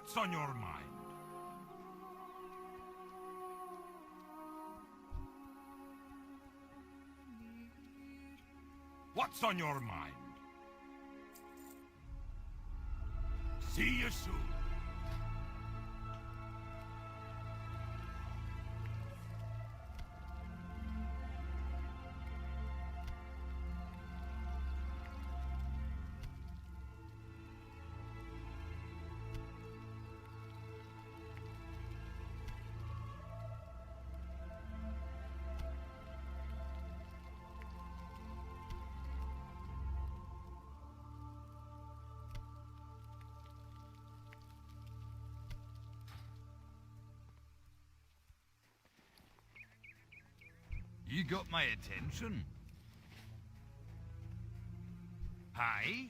What's on your mind? What's on your mind? See you soon. You got my attention. Hi?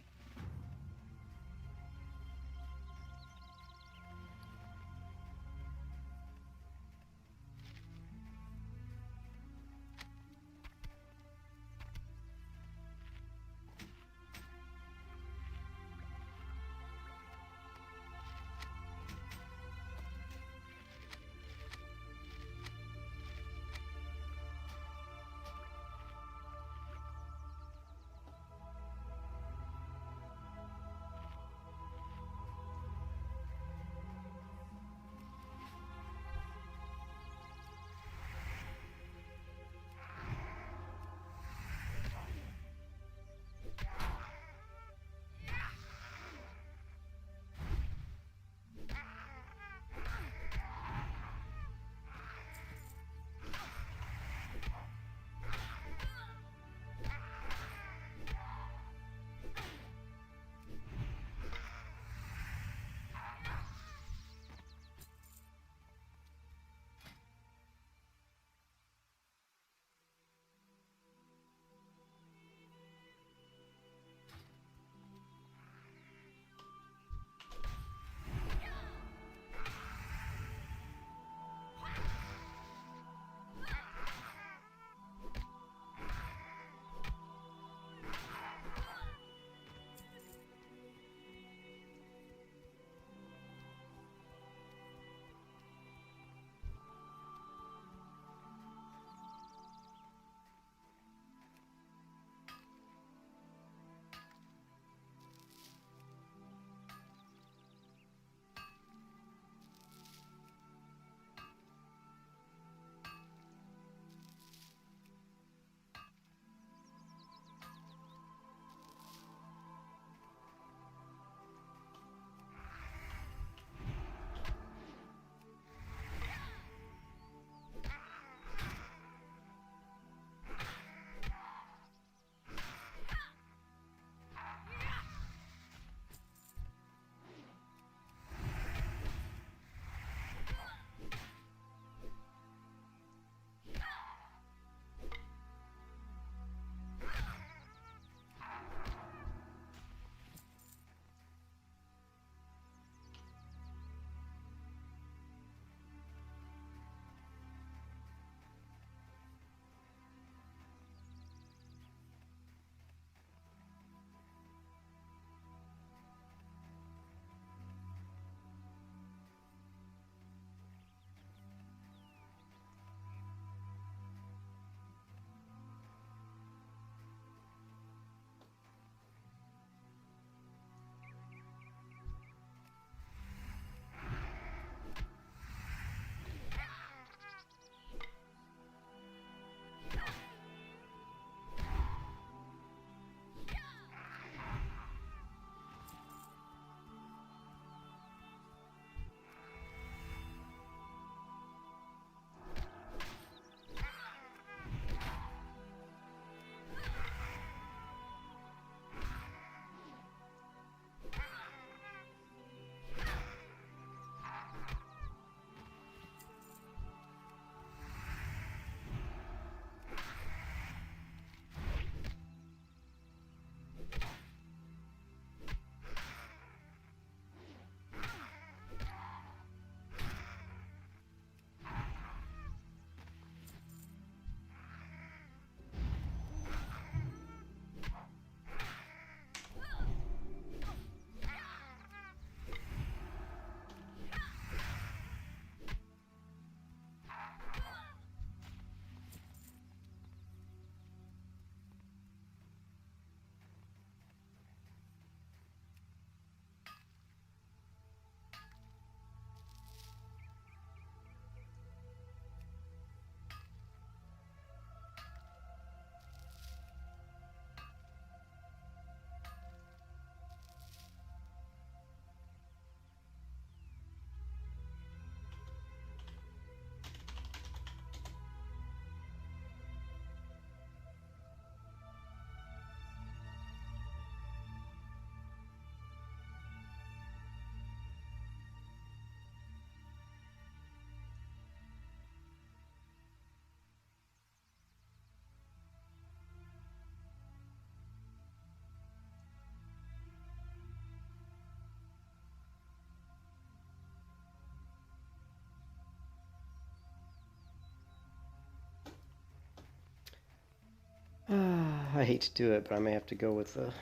I hate to do it, but I may have to go with the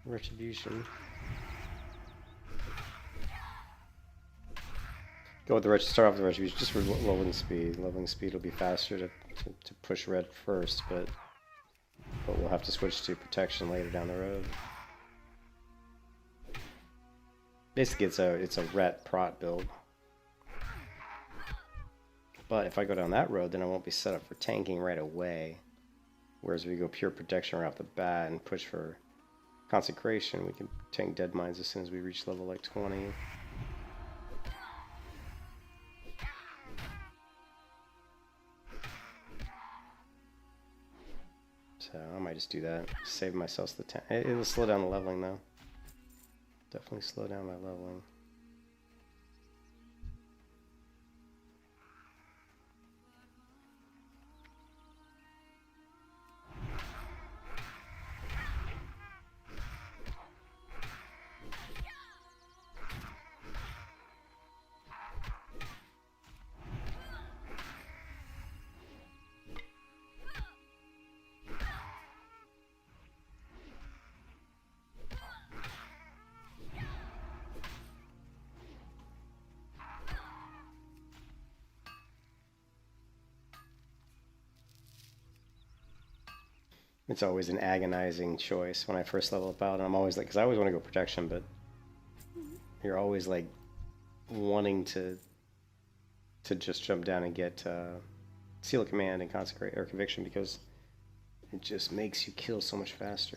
Retribution. Go with the start off the Retribution, just for leveling speed. Leveling speed will be faster to push red first, but we'll have to switch to protection later down the road. Basically, it's a ret prot build. But if I go down that road, then I won't be set up for tanking right away. Whereas if we go pure protection right off the bat and push for consecration, we can tank dead mines as soon as we reach level like 20. So I might just do that. Save myself the tank. It'll slow down the leveling though. Definitely slow down my leveling. It's always an agonizing choice when I first level up out, and I'm always like, because I always want to go protection, but you're always like wanting to just jump down and get Seal of Command and Consecrate or Conviction because it just makes you kill so much faster.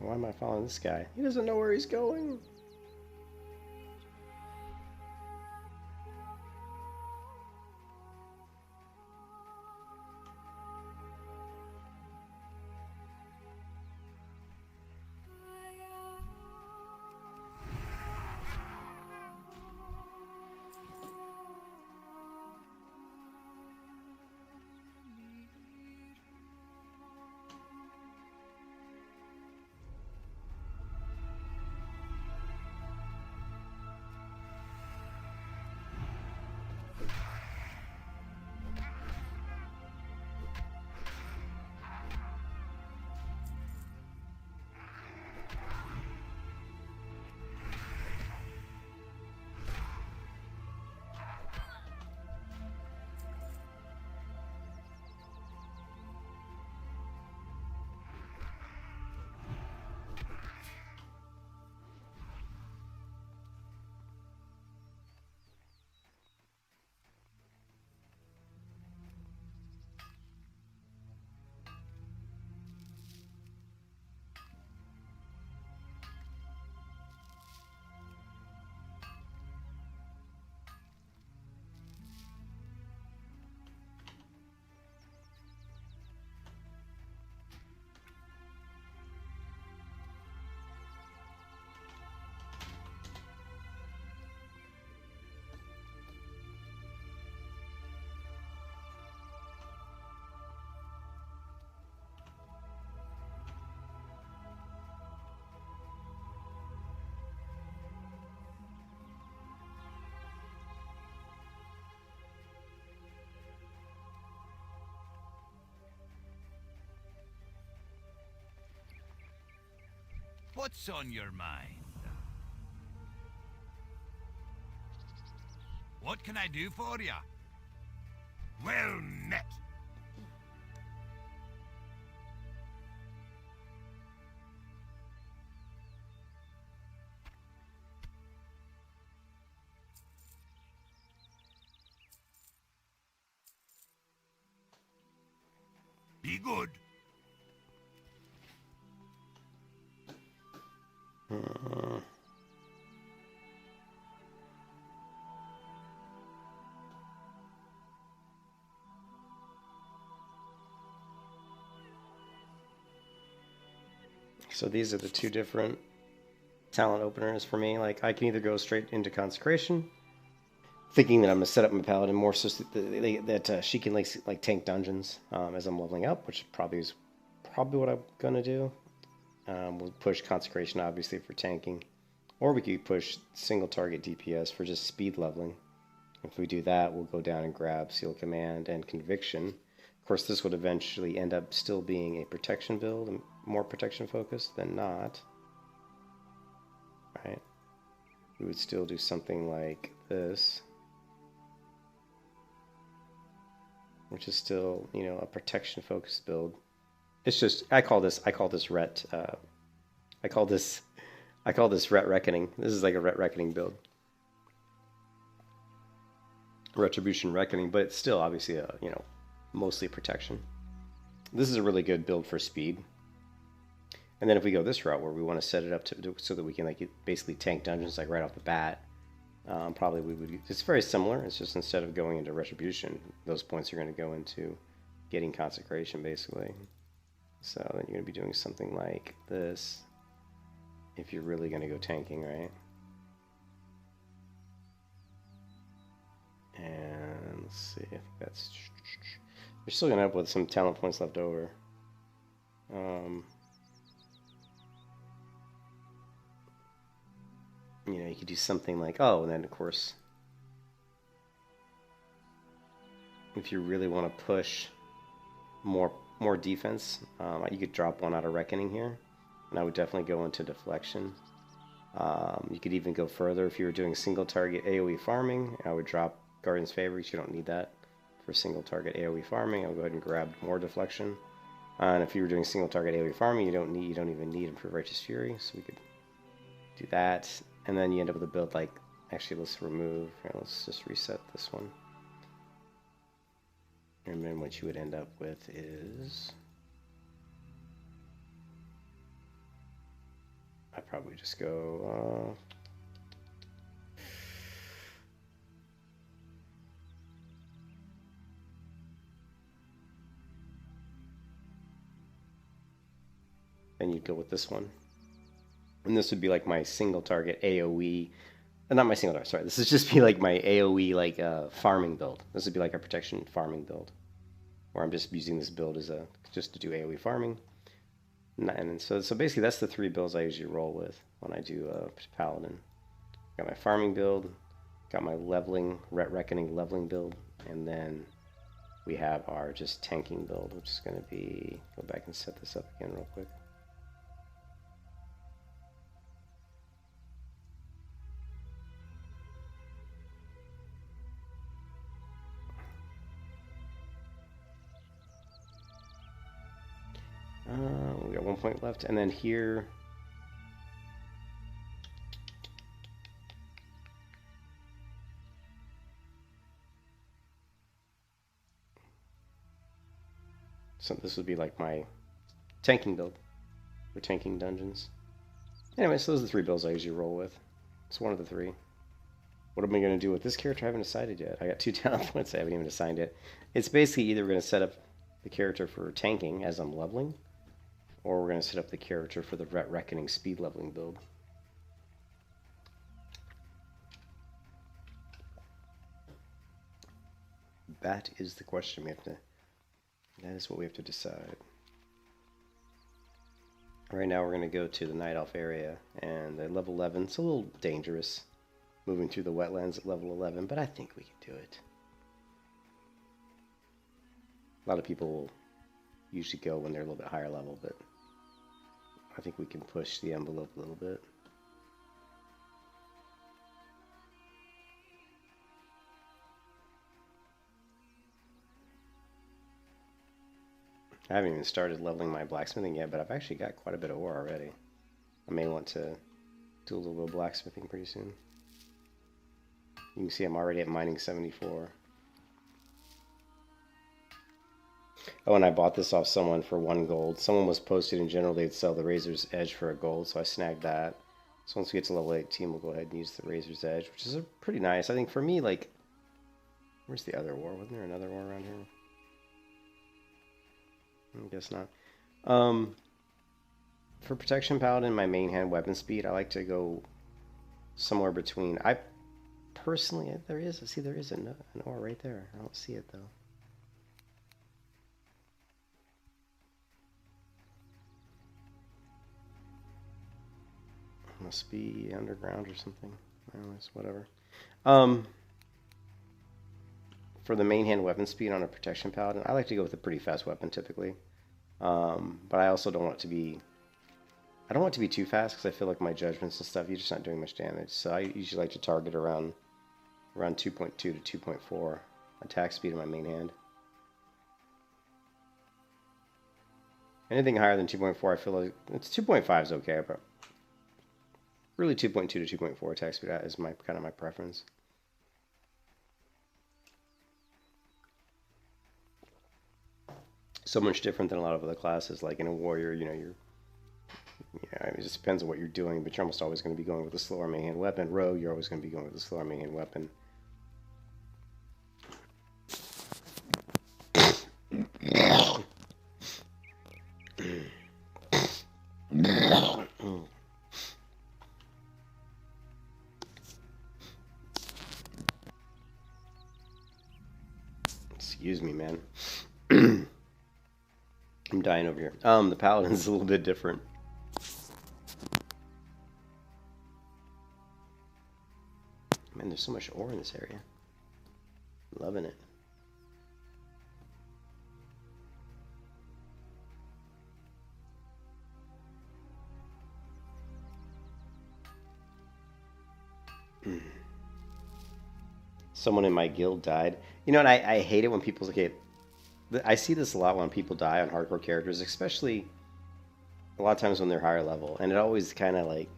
Why am I following this guy? He doesn't know where he's going. What's on your mind? What can I do for you? Well met. Be good. So these are the two different talent openers for me. Like, I can either go straight into Consecration, thinking that I'm going to set up my Paladin more so that she can like tank dungeons as I'm leveling up, which is probably what I'm going to do. We'll push Consecration, obviously, for tanking. Or we could push single target DPS for just speed leveling. If we do that, we'll go down and grab Seal Command and Conviction. Of course, this would eventually end up still being a protection build, and more protection focused than not. Right? We would still do something like this, which is still, you know, a protection focused build. It's just I call this Ret Reckoning. This is like a Ret Reckoning build. Retribution Reckoning, but it's still obviously a, you know, mostly protection. This is a really good build for speed. And then if we go this route where we want to set it up so that we can like basically tank dungeons like right off the bat, probably we would. It's very similar. It's just instead of going into Retribution, those points are going to go into getting Consecration basically. So then you're going to be doing something like this if you're really going to go tanking, right? And let's see if that's... You're still going to end up with some talent points left over. You know, you could do something like, oh, and then of course, if you really want to push more defense, you could drop one out of Reckoning here, and I would definitely go into Deflection. You could even go further if you were doing single target AoE farming. I would drop Guardian's Favor. You don't need that for single target AoE farming. I'll go ahead and grab more Deflection. And if you were doing single target AoE farming, you don't even need him for Righteous Fury, so we could do that. And then you end up with a build like, actually let's remove, here, let's just reset this one. And then what you would end up with is probably just go. And you'd go with this one. And this would be like my single target AoE. Not my single target, sorry. This would just be like my AoE like farming build. This would be like a protection farming build. Where I'm just using this build as just to do AoE farming. And so basically that's the 3 builds I usually roll with when I do Paladin. Got my farming build, got my leveling, reckoning leveling build, and then we have our just tanking build, which is going to be, go back and set this up again real quick. We got 1 point left, and then here so this would be like my tanking build for tanking dungeons. Anyway, so those are the 3 builds I usually roll with. It's one of the 3. What am I going to do with this character? I haven't decided yet. I got 2 talent points I haven't even assigned it. It's basically either we're going to set up the character for tanking as I'm leveling, or we're going to set up the character for the reckoning speed leveling build. That is the question that is what we have to decide. Right now we're going to go to the Night Elf area, and at level 11, it's a little dangerous moving through the wetlands at level 11, but I think we can do it. A lot of people will usually go when they're a little bit higher level, but I think we can push the envelope a little bit. I haven't even started leveling my blacksmithing yet, but I've actually got quite a bit of ore already. I may want to do a little bit of blacksmithing pretty soon. You can see I'm already at mining 74. Oh, and I bought this off someone for 1 gold. Someone was posted in general they'd sell the Razor's Edge for 1 gold, so I snagged that. So once we get to level 18, we'll go ahead and use the Razor's Edge, which is pretty nice. I think for me, like, where's the other ore? Wasn't there another ore around here? I guess not. For Protection Paladin, my main hand weapon speed, I like to go somewhere between. I personally, there is an ore right there. I don't see it though. Must be underground or something. Anyways, whatever. For the main hand weapon speed on a Protection Paladin, I like to go with a pretty fast weapon typically. But I also don't want it to be... I don't want it to be too fast because I feel like my judgments and stuff, you're just not doing much damage. So I usually like to target around 2.2 to 2.4 attack speed in my main hand. Anything higher than 2.4, I feel like... It's 2.5 is okay, but... Really 2.2 to 2.4 attack speed is kind of my preference. So much different than a lot of other classes. Like in a warrior, you know, it just depends on what you're doing, but you're almost always going to be going with a slower main hand weapon. Rogue, you're always going to be going with a slower main hand weapon. Excuse me, man. I'm dying over here. The Paladin's a little bit different. Man, there's so much ore in this area. Loving it. Someone in my guild died. You know, and I hate it when people... Okay, I see this a lot when people die on hardcore characters, especially a lot of times when they're higher level. And it always kind of like...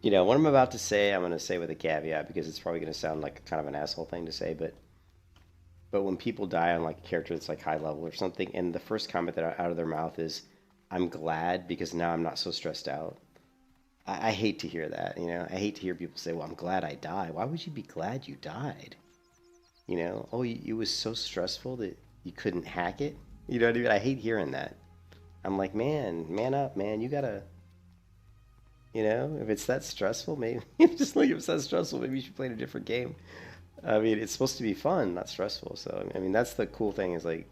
You know, what I'm about to say, I'm going to say with a caveat, because it's probably going to sound like kind of an asshole thing to say, but when people die on like a character that's like high level or something, and the first comment that out of their mouth is, "I'm glad because now I'm not so stressed out." I hate to hear that, you know. I hate to hear people say, well, I'm glad I died. Why would you be glad you died? You know, oh, it was so stressful that you couldn't hack it. You know what I mean? I hate hearing that. I'm like, man up, man. You gotta, you know, if it's that stressful, maybe just like if it's that stressful, maybe you should play in a different game. I mean, it's supposed to be fun, not stressful. So, I mean, that's the cool thing is like,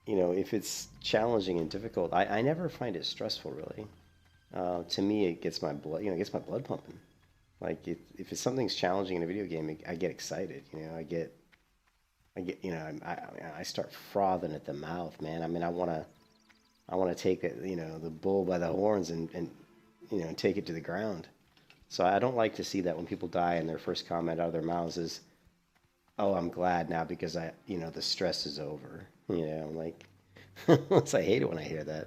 you know, if it's challenging and difficult, I never find it stressful really. To me, it gets my blood, you know, it gets my blood pumping. Like if it's something's challenging in a video game, I get excited. You know, I get, you know, I start frothing at the mouth, man. I mean, I wanna take it, you know, the bull by the horns and you know, take it to the ground. So I don't like to see that when people die and their first comment out of their mouths is, "Oh, I'm glad now because you know, the stress is over." You know, I'm like, I hate it when I hear that.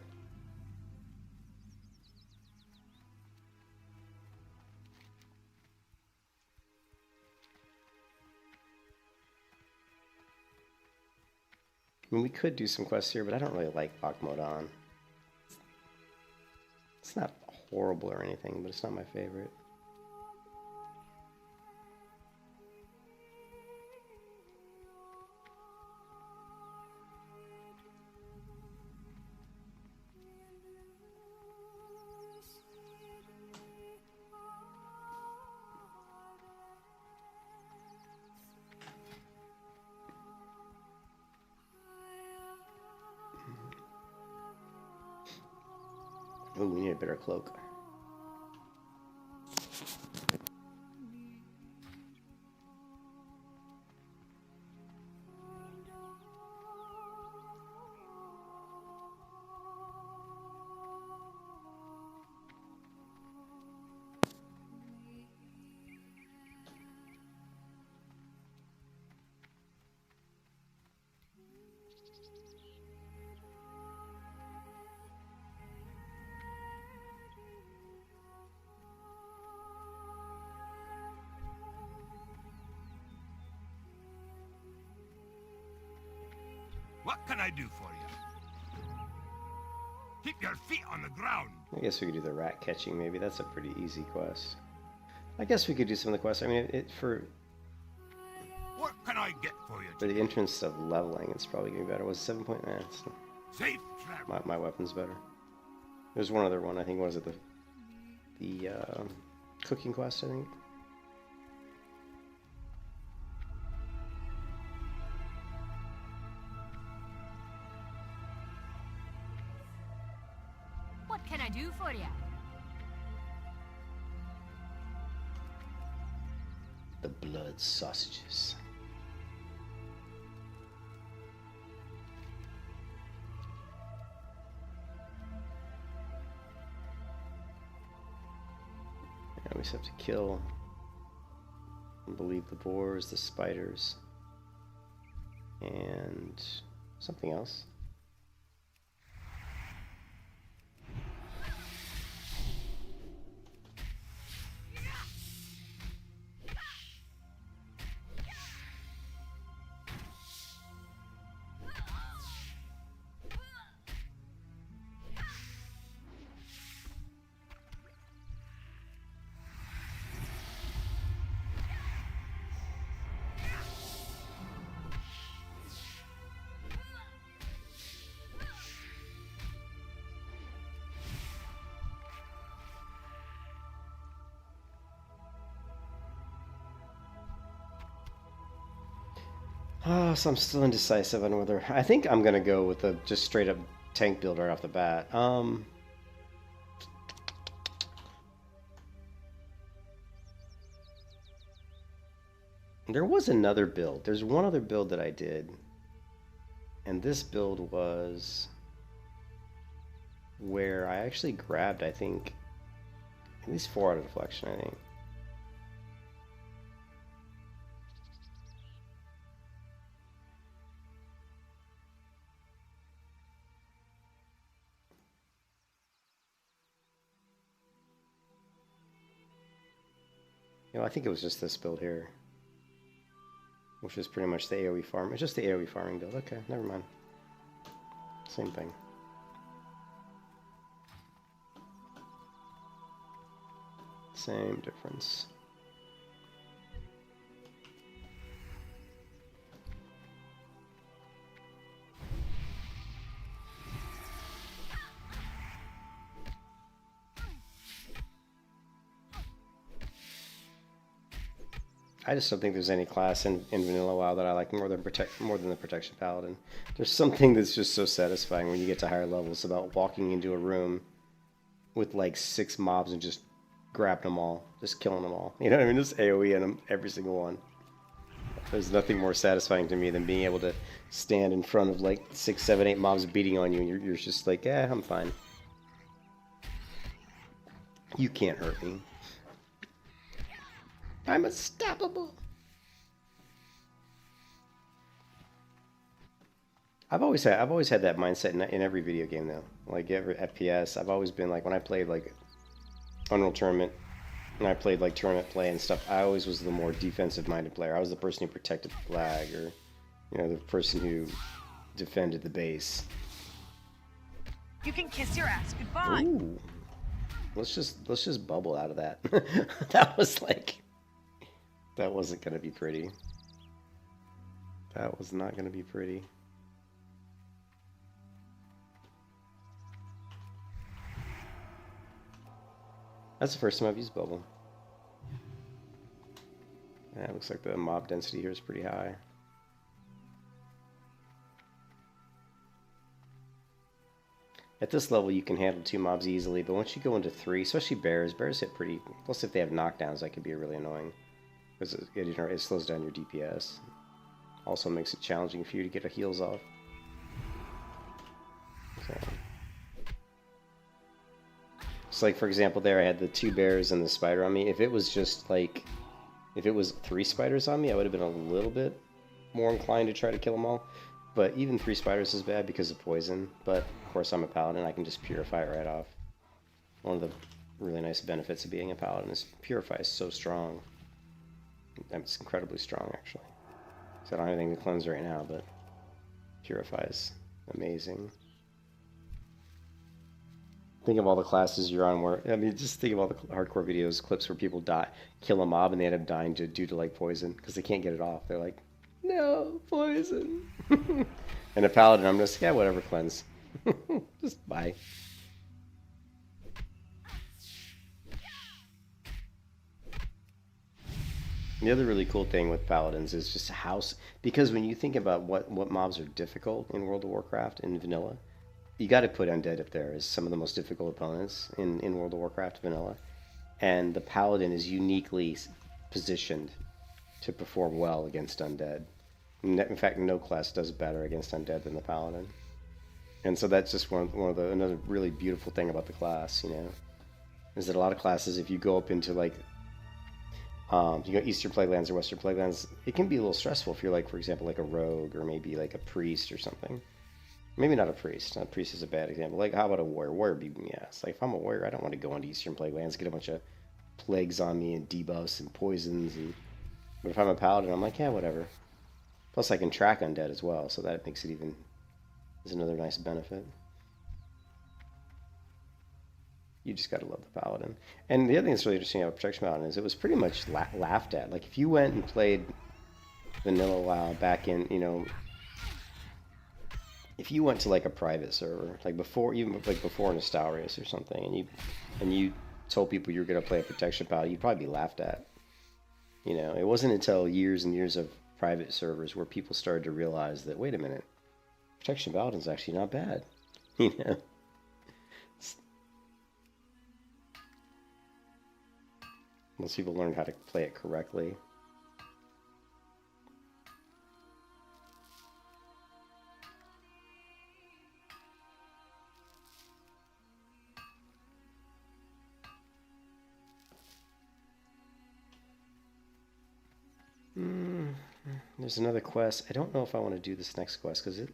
I mean, we could do some quests here, but I don't really like lock mode on. It's not horrible or anything, but it's not my favorite. Oh, we need a better cloak. What can I do for you? Keep your feet on the ground. I guess we could do the rat catching, maybe. That's a pretty easy quest. I guess we could do some of the quests. I mean, for What can I get for you? the entrance of leveling, it's probably going to be better. Was it 7 point? Safe travel. My weapon's better. There's one other one, I think. Was it the cooking quest, I think? What can I do for you? The blood sausages. And we just have to kill and believe the boars, the spiders, and something else. Oh, so I'm still indecisive on whether... I think I'm going to go with the just straight up tank build right off the bat. There was another build. There's one other build that I did. And this build was where I actually grabbed, I think, at least 4 out of deflection, I think. You know, I think it was just this build here, which is pretty much the AoE farm. It's just the AoE farming build. Okay, never mind. Same thing. Same difference. I just don't think there's any class in vanilla WoW that I like more than the protection paladin. There's something that's just so satisfying when you get to higher levels about walking into a room with like 6 mobs and just grabbing them all, just killing them all. You know what I mean? Just AoE in them, every single one. There's nothing more satisfying to me than being able to stand in front of like 6, 7, 8 mobs beating on you, and you're just like, yeah, I'm fine. You can't hurt me. I'm unstoppable. I've always had that mindset in every video game though. Like every FPS, I've always been like when I played like Unreal Tournament, and I played like tournament play and stuff, I always was the more defensive minded player. I was the person who protected the flag, or the person who defended the base. You can kiss your ass goodbye. Ooh. Let's just bubble out of that. That was like, that wasn't gonna be pretty. That was not gonna be pretty. That's the first time I've used bubble. Yeah, it looks like the mob density here is pretty high. At this level, you can handle 2 mobs easily, but once you go into 3, especially bears hit pretty. Plus, if they have knockdowns, that could be really annoying because it slows down your DPS. Also makes it challenging for you to get the heals off. So. So like, for example, there I had the 2 bears and the spider on me. If it was just like, if it was 3 spiders on me, I would have been a little bit more inclined to try to kill them all. But even 3 spiders is bad because of poison. But of course I'm a paladin, I can just purify it right off. One of the really nice benefits of being a paladin is purify is so strong. It's incredibly strong actually. So I don't have anything to cleanse right now, but purify is amazing. Think of all the classes you're on where, I mean, just think of all the hardcore videos, clips where people kill a mob and they end up dying due to like poison because they can't get it off. They're like, no, poison. And a paladin, I'm just, yeah, whatever, cleanse. Just bye. The other really cool thing with paladins is just because when you think about what mobs are difficult in World of Warcraft in vanilla, you got to put undead up there as some of the most difficult opponents in World of Warcraft vanilla. And the paladin is uniquely positioned to perform well against undead. In fact, no class does better against undead than the paladin. And so that's just another really beautiful thing about the class, is that a lot of classes, if you go up into like, you go Eastern Plaguelands or Western Plaguelands, it can be a little stressful if you're like, for example, like a rogue or maybe like a priest or something. Maybe not a priest. A priest is a bad example. Like, how about a warrior? Warrior would be, yeah. It's like, if I'm a warrior, I don't want to go into Eastern Plaguelands, get a bunch of plagues on me and debuffs and poisons. But if I'm a paladin, I'm like, yeah, whatever. Plus, I can track undead as well, so that makes it is another nice benefit. You just gotta love the paladin. And the other thing that's really interesting about Protection Paladin is it was pretty much laughed at. Like, if you went and played vanilla WoW back in, if you went to like a private server, like before Nostalrius or something, and you told people you were gonna play a Protection Paladin, you'd probably be laughed at. It wasn't until years and years of private servers where people started to realize that, wait a minute, Protection Paladin's actually not bad. Once people learn how to play it correctly. There's another quest. I don't know if I want to do this next quest because it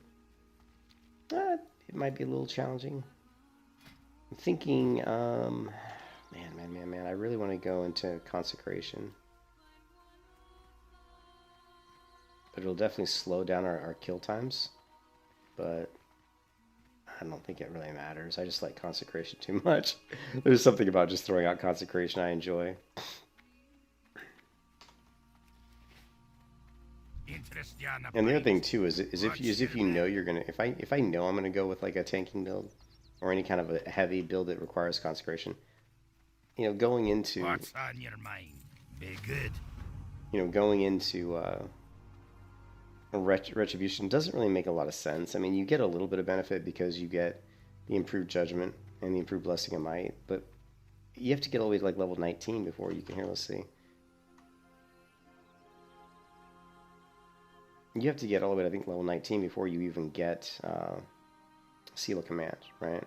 might be a little challenging. I'm thinking, man, I really want to go into Consecration. But it'll definitely slow down our kill times. But I don't think it really matters. I just like consecration too much. There's something about just throwing out consecration I enjoy. And the other thing too is if you know you're gonna, if I know I'm gonna go with like a tanking build or any kind of a heavy build that requires consecration, you know, going into What's on your mind? Be good. you know, going into retribution doesn't really make a lot of sense. I mean, you get a little bit of benefit because you get the improved judgment and the improved blessing of might, but you have to get all the way to like level 19 before you can. Here, let's see. You have to get all the way to, I think, level 19 before you even get Seal of Command, right?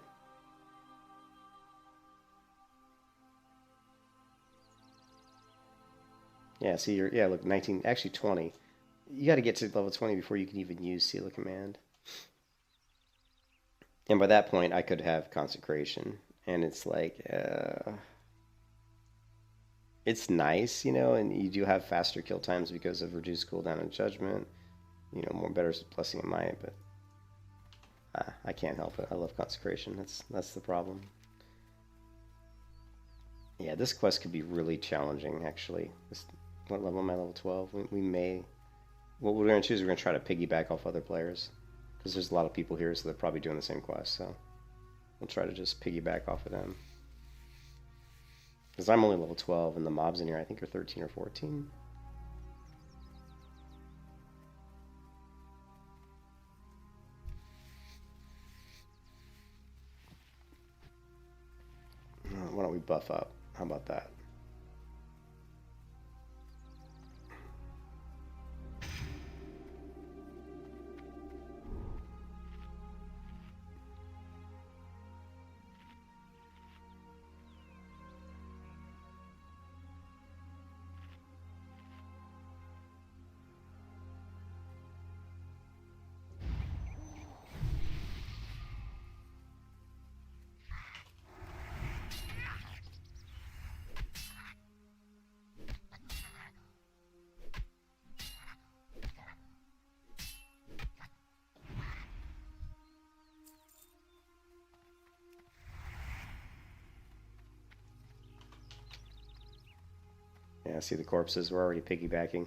Yeah, see, look, 19, actually 20. You got to get to level 20 before you can even use Seal of Command. And by that point, I could have Consecration. And it's like, it's nice, you know, and you do have faster kill times because of reduced cooldown and judgment. You know, more better blessing of might, but I can't help it. I love Consecration. That's the problem. Yeah, this quest could be really challenging, actually. What level am I? Level 12? We may... What we're going to choose, we're going to try to piggyback off other players. Because there's a lot of people here, so they're probably doing the same quest, so... We'll try to just piggyback off of them. Because I'm only level 12, and the mobs in here, I think, are 13 or 14. Why don't we buff up? How about that? Yeah, see the corpses, we're already piggybacking.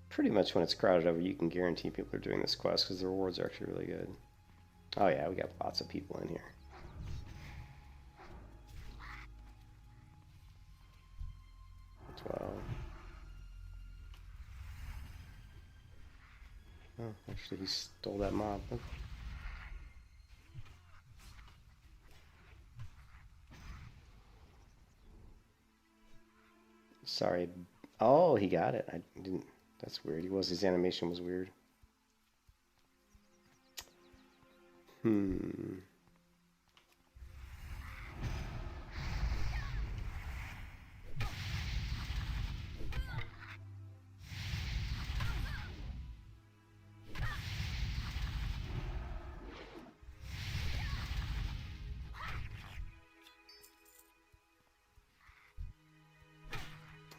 Pretty much when it's crowded over, you can guarantee people are doing this quest because the rewards are actually really good. Oh yeah, we got lots of people in here. Oh, actually he stole that mob. Oh. Sorry. Oh, he got it. I didn't. That's weird. His animation was weird.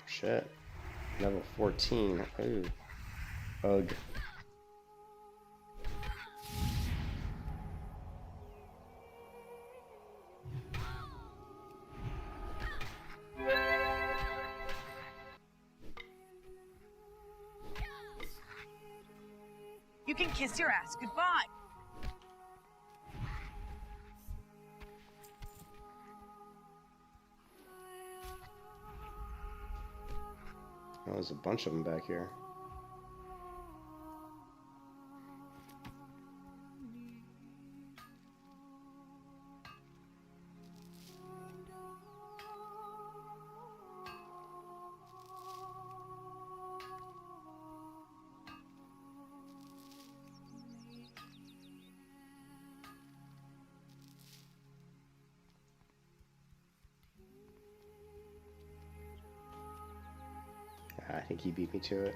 Shit. Level 14. Ooh. Ugh. You can kiss your ass goodbye. Oh, there's a bunch of them back here. I think he beat me to it.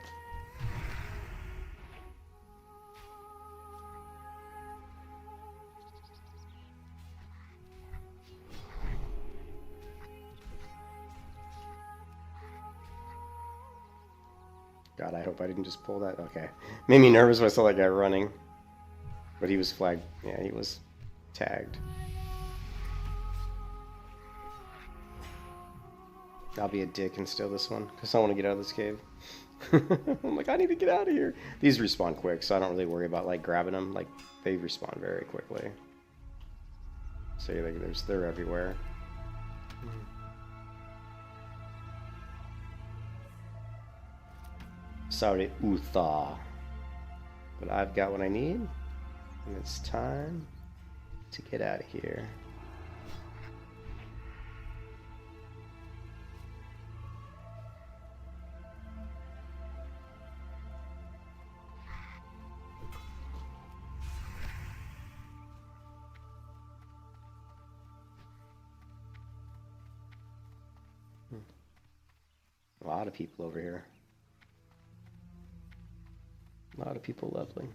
God, I hope I didn't just pull that. Okay. Made me nervous when I saw that guy running. But he was flagged. Yeah, he was tagged. I'll be a dick and steal this one because I want to get out of this cave. I'm like, I need to get out of here. These respawn quick, so I don't really worry about like grabbing them. Like they respawn very quickly. So like, they're everywhere. Sorry, Utah. But I've got what I need, and it's time to get out of here. A lot of people over here. A lot of people lovely.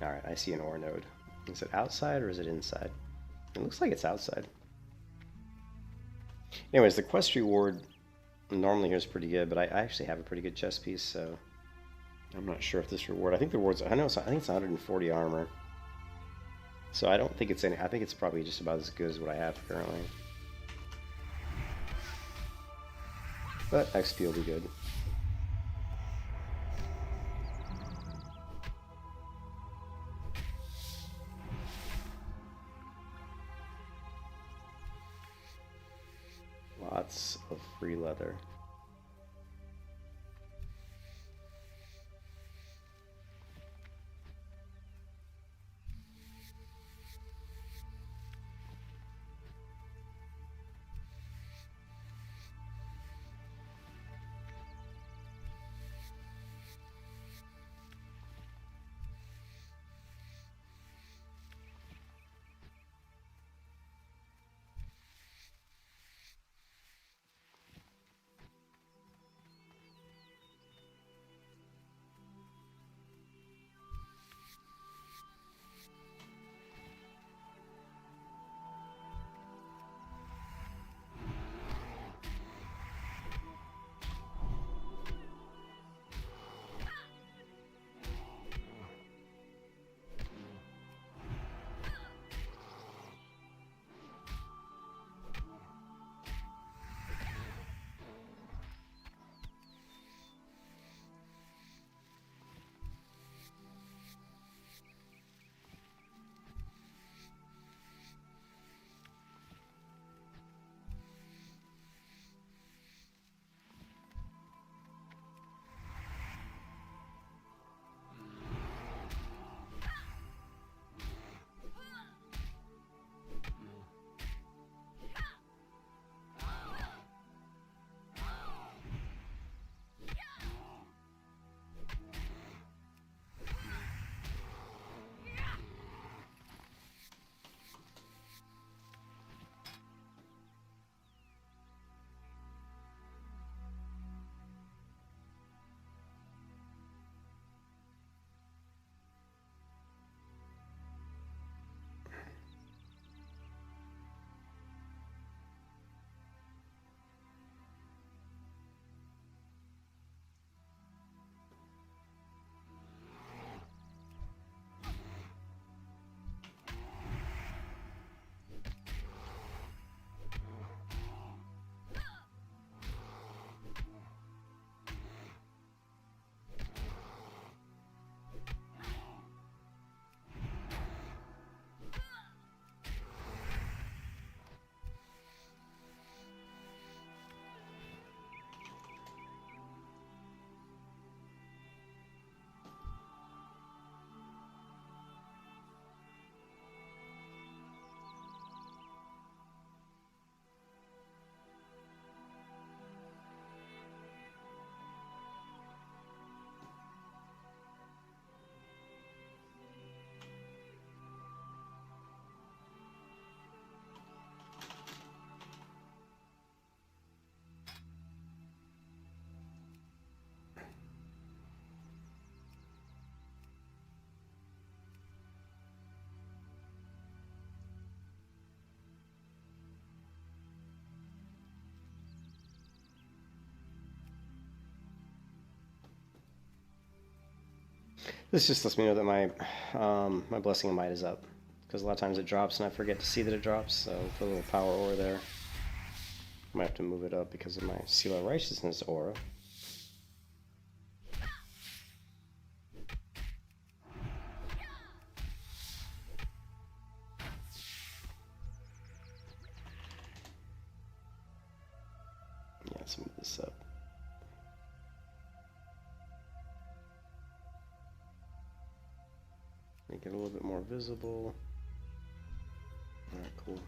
Alright, I see an ore node. Is it outside or is it inside? It looks like it's outside. Anyways, the quest reward normally here is pretty good, but I actually have a pretty good chest piece, so I'm not sure if this reward. I think the reward's. I think it's 140 armor. So I don't think it's any. I think it's probably just about as good as what I have currently. But XP will be good. Lots of free leather. This just lets me know that my Blessing of Might is up. Because a lot of times it drops and I forget to see that it drops, so the little power aura there. I might have to move it up because of my Seal of Righteousness aura. Yeah, let's move this up. Make it a little bit more visible. Alright, cool.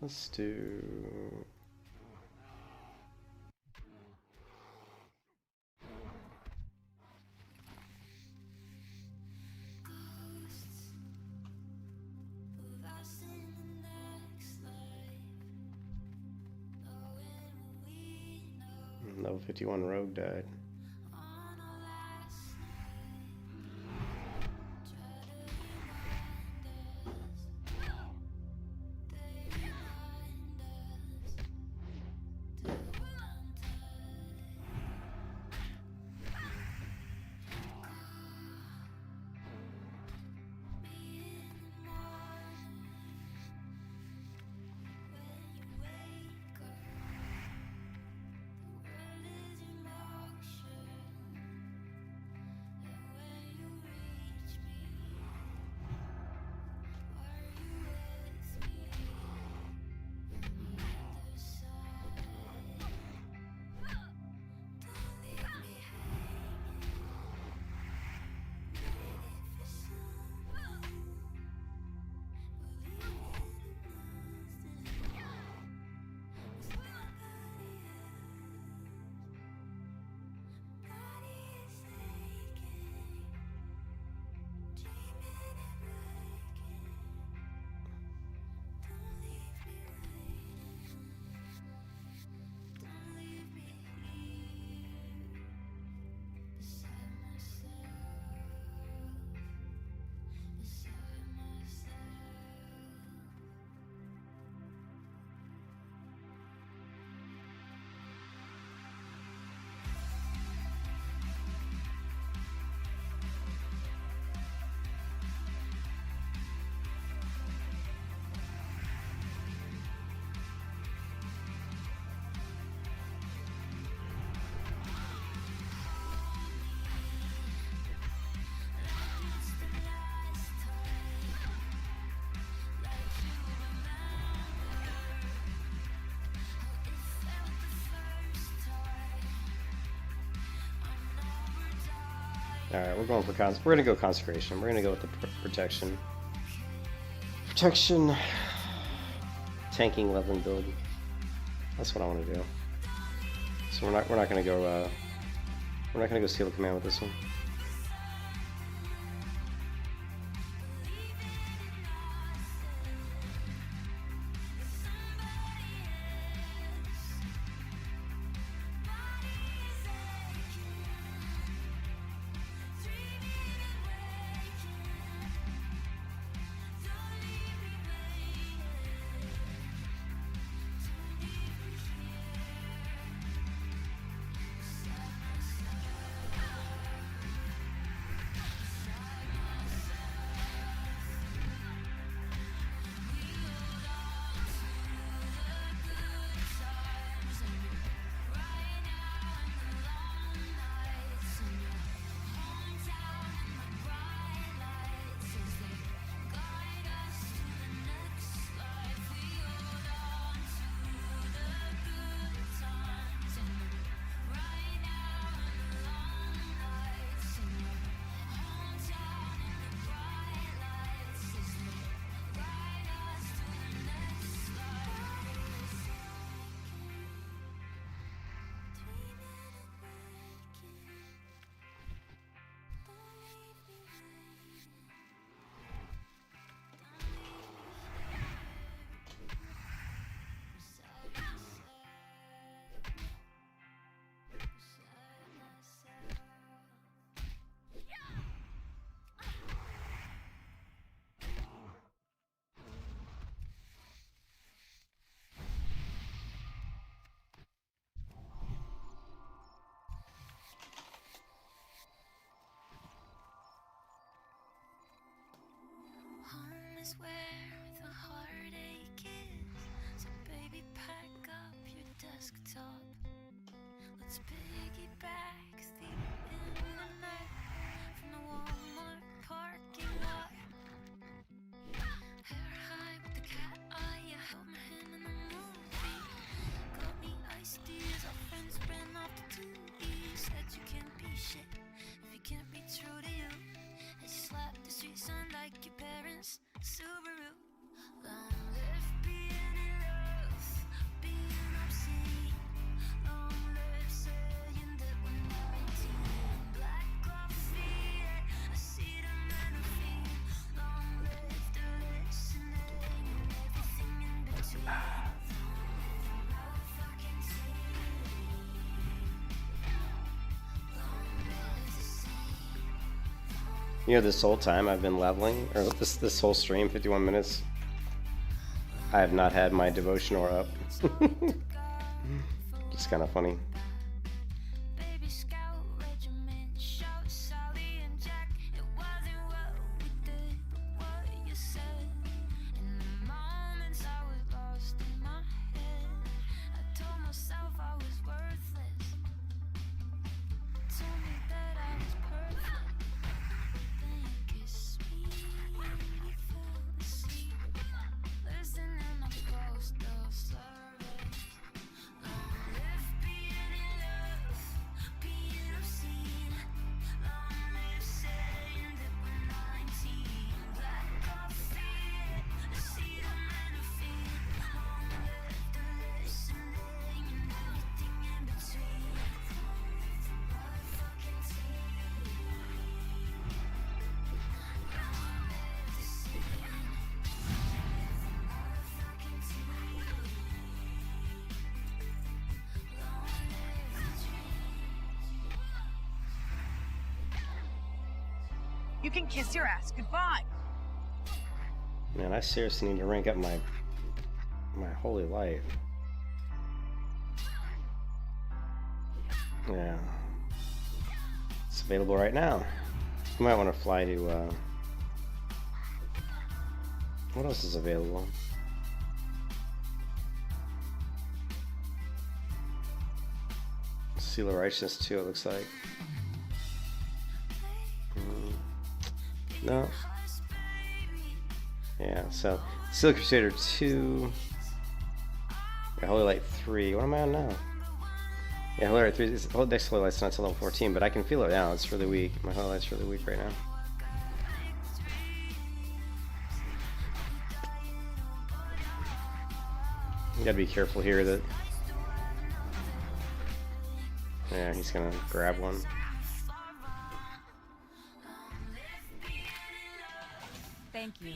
Let's do... Level 51 Rogue died. Alright, we're going for we're gonna go consecration. We're gonna go with the protection. Protection, tanking, leveling build. That's what I want to do. So we're not gonna go steal a command with this one. Home is where the heartache is. So baby, pack up your desktop. Let's piggyback the internet from the Walmart parking lot. Hair high with the cat eye, you held my hand in the movie. Got me iced teas, our friends ran off the tubes. Said you can't be shit if you can't be true to you. As you slap the street sign like your parents' Subaru. Long live being in love, being obscene. Long live saying that we're 19. Black coffee, acetaminophen. Long live the listening and everything in between. Motherfucking team. Long live the scene. You know, this whole time I've been leveling, or this whole stream, 51 minutes, I have not had my devotional up. It's kind of funny. Baby Scout Regiment, shout Sally and Jack. It wasn't what we did, but what you said. In the moments I was lost in my head, I told myself I was worthless. Told me that I was perfect. Then you kissed me, fell asleep, listening to postal service. Long live being in love, being obscene. Long live saying that we're 19. Black coffee, acetaminophen. Long live the listening and everything in between. Motherfucking team. Long live the scene. Motherfucking team. Long live the dream. You can kiss your ass goodbye. Man, I seriously need to rank up my holy life. Yeah. It's available right now. You might want to fly to, what else is available? Seal of Righteousness 2, it looks like. No. Yeah, so Seal Crusader 2. Yeah, Holy Light 3. What am I on now? Yeah, Holy Light 3, this whole next Holy Light's not till level 14, but I can feel it now. It's really weak. My Holy Light's really weak right now. You gotta be careful here that... Yeah, he's gonna grab one. Thank you.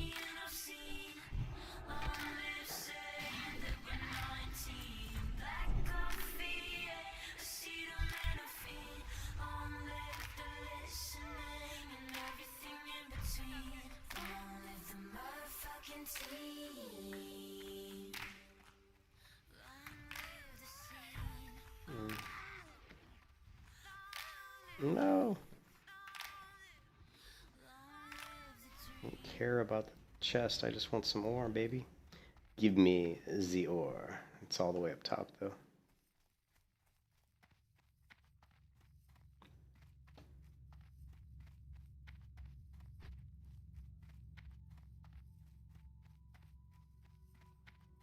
No. I don't care about the chest. I just want some ore, baby. Give me the ore. It's all the way up top, though.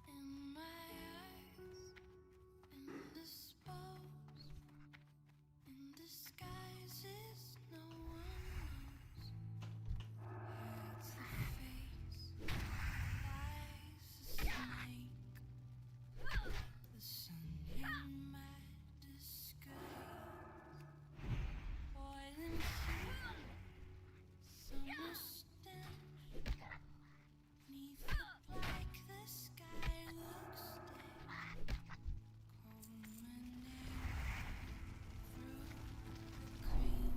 In my eyes, indisposed, in disguises no one knows. Hides the face, lies a snake. The sun in my disguise. Boiling heat, summer stench. Neath the black, the sky looks dead. Cold wind through the cream,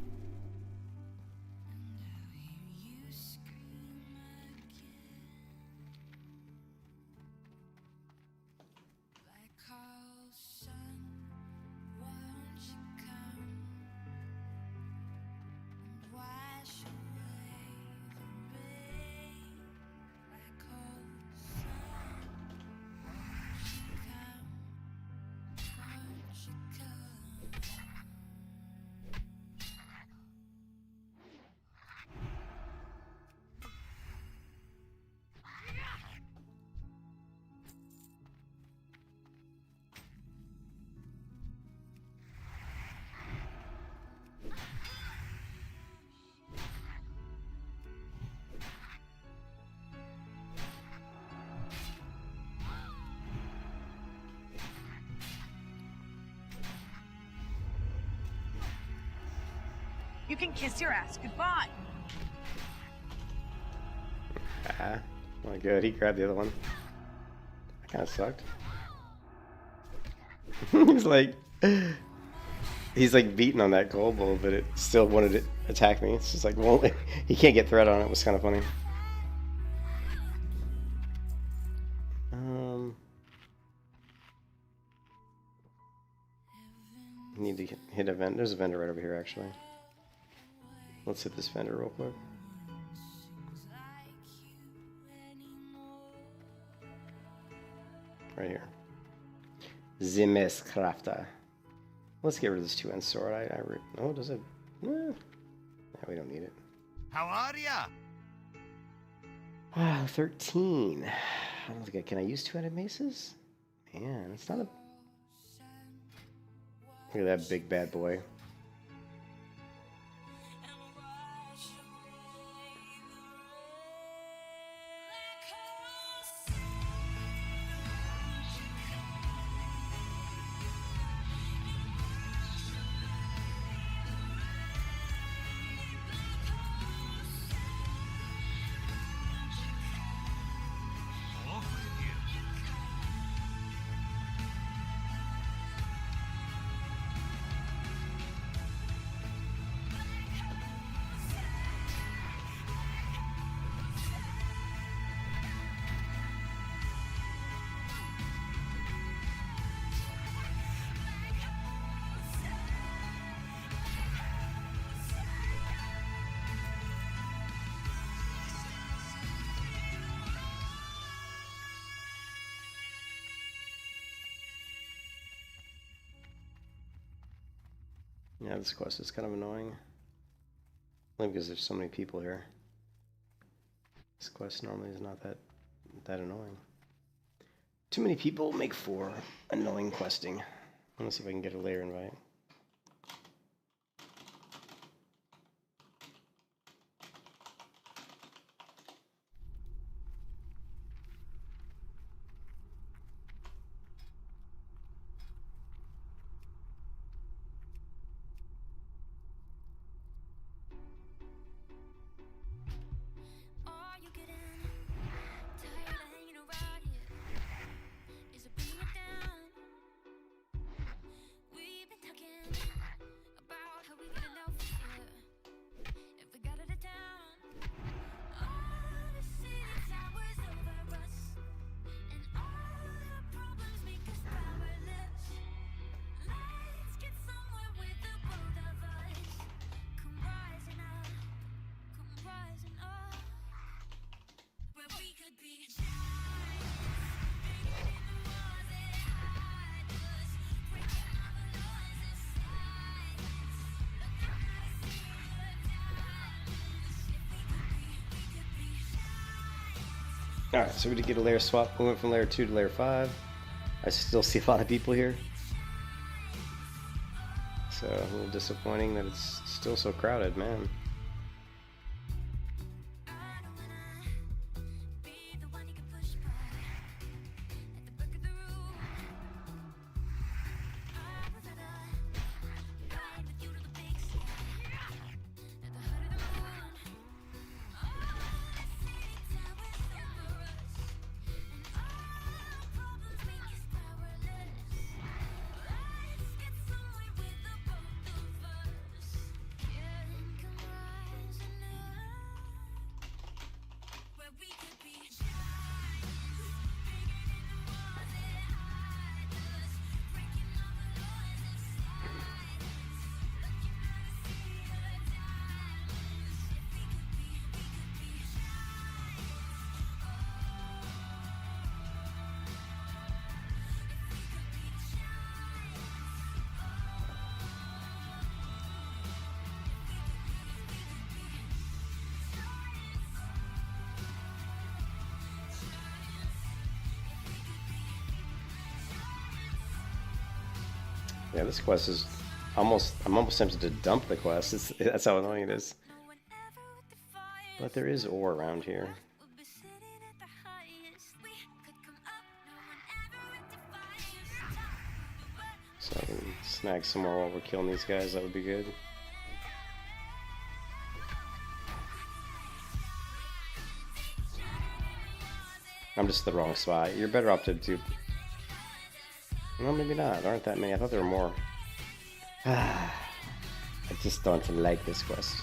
and I'll hear you scream again. Black hole sun, won't you come and wash away the rain? Black hole sun, won't you come? Won't you come? You can kiss your ass goodbye. Ah, well, good. He grabbed the other one. That kind of sucked. he's like beating on that gold bull, but it still wanted to attack me. It's just like, well, he can't get threat on it. It was kind of funny. Need to hit a vent. There's a vendor right over here, actually. Let's hit this vendor real quick. Right here. Zimes Crafter. Let's get rid of this 2-end sword. Oh, does it? No, we don't need it. How are ya? Ah, 13. I don't think can I use 2-handed maces? Man, it's not a... Look at that big bad boy. Yeah, this quest is kind of annoying. Only because there's so many people here. This quest normally is not that annoying. Too many people make for annoying questing. Let's see if I can get a layer invite. Are you getting tired of hanging around here? Is it bringing it down? We've been talking about how we get enough here. If we got out of town, all the city towers over us, and all our problems make us powerless. Let's get somewhere with the both of us. Come rising up, where we could be giants, bigger than the walls that hide us, breaking all the laws of silence. Looking out to see the diamonds. If we could be giants. Alright, so we did get a layer swap. We went from layer 2 to layer 5. I still see a lot of people here. So a little disappointing that it's still so crowded, man. I don't wanna be the one you can push by at the back of the room. I would rather ride with you to the big sky at the heart of the moon. All the city towers over us, and all our problems make us powerless. Let's get somewhere with the both of us. Yeah, come rising up, where we could be giants, bigger than the walls that hide us, breaking all the laws of silence. Looking out to see the diamonds. If we could be giants. Yeah, this quest is almost, I'm almost tempted to dump the quest. That's how annoying it is. No one ever would defy us. But there is ore around here. We'll be sitting at the highest. We could come up. No one ever would defy us. Top of the world. So I can snag some more while we're killing these guys. That would be good. I'm just in the wrong spot. You're better off to do... Well, maybe not. There aren't that many. I thought there were more. I just don't like this quest.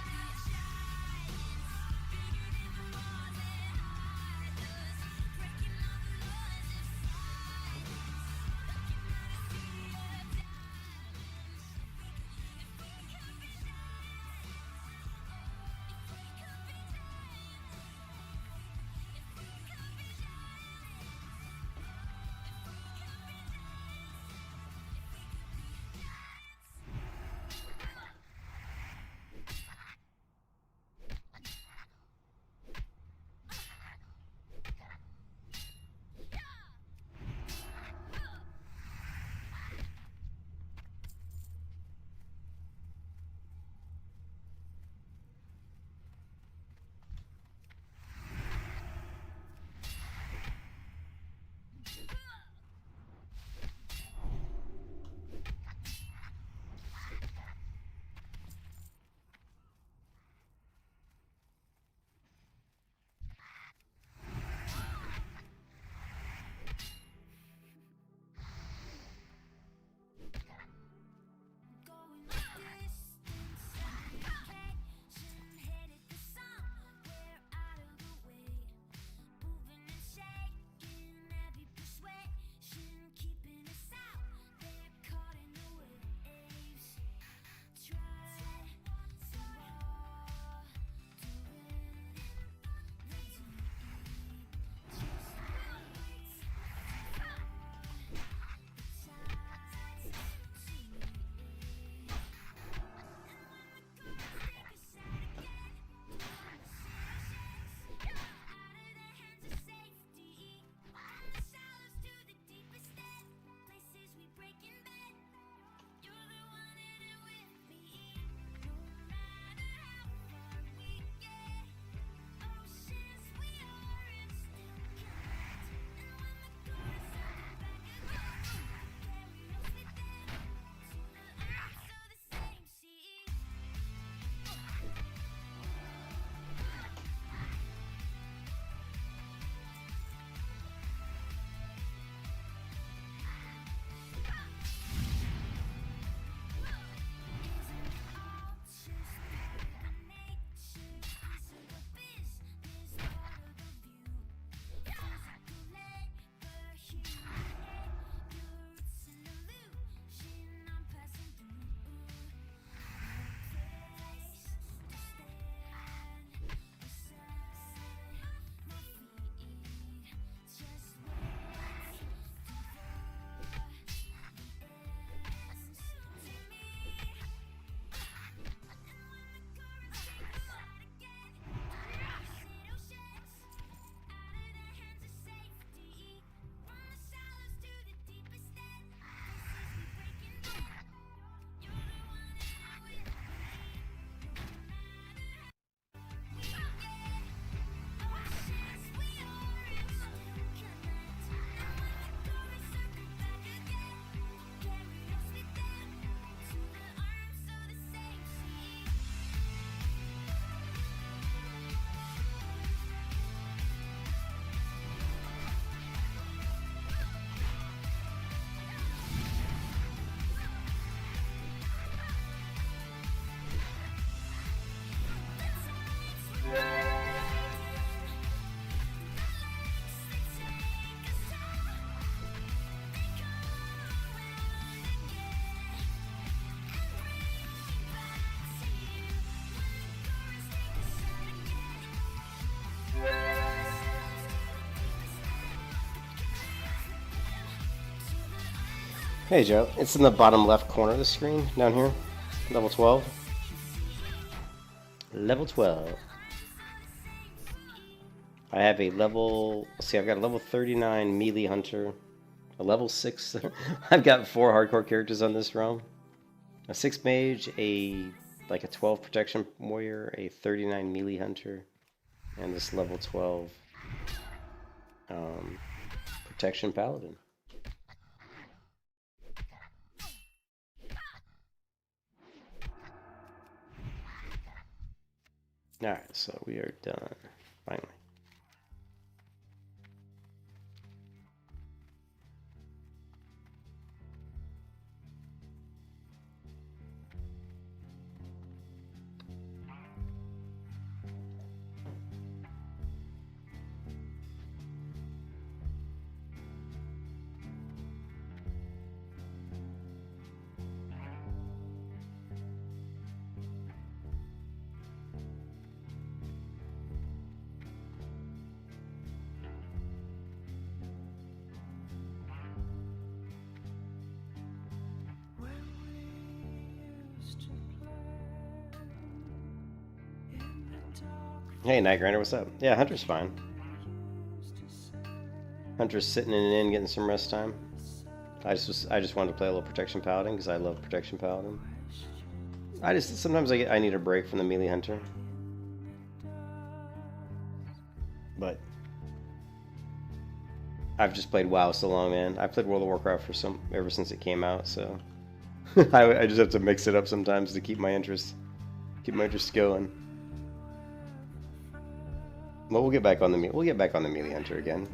Hey Joe, it's in the bottom left corner of the screen, down here. Level 12. Level 12. I have a level, let's see, I've got a level 39 melee hunter, a level 6, I've got 4 hardcore characters on this realm. A 6 mage, a 12 protection warrior, a 39 melee hunter, and this level 12 protection paladin. Alright, so we are done, finally. Hey, Night Grinder, what's up? Yeah, Hunter's fine. Hunter's sitting in an inn getting some rest time. I just wanted to play a little Protection Paladin because I love Protection Paladin. Sometimes I need a break from the melee hunter. But I've just played WoW so long, man. I played World of Warcraft ever since it came out, so I just have to mix it up sometimes to keep my interest going. Well, we'll get back on the melee hunter again.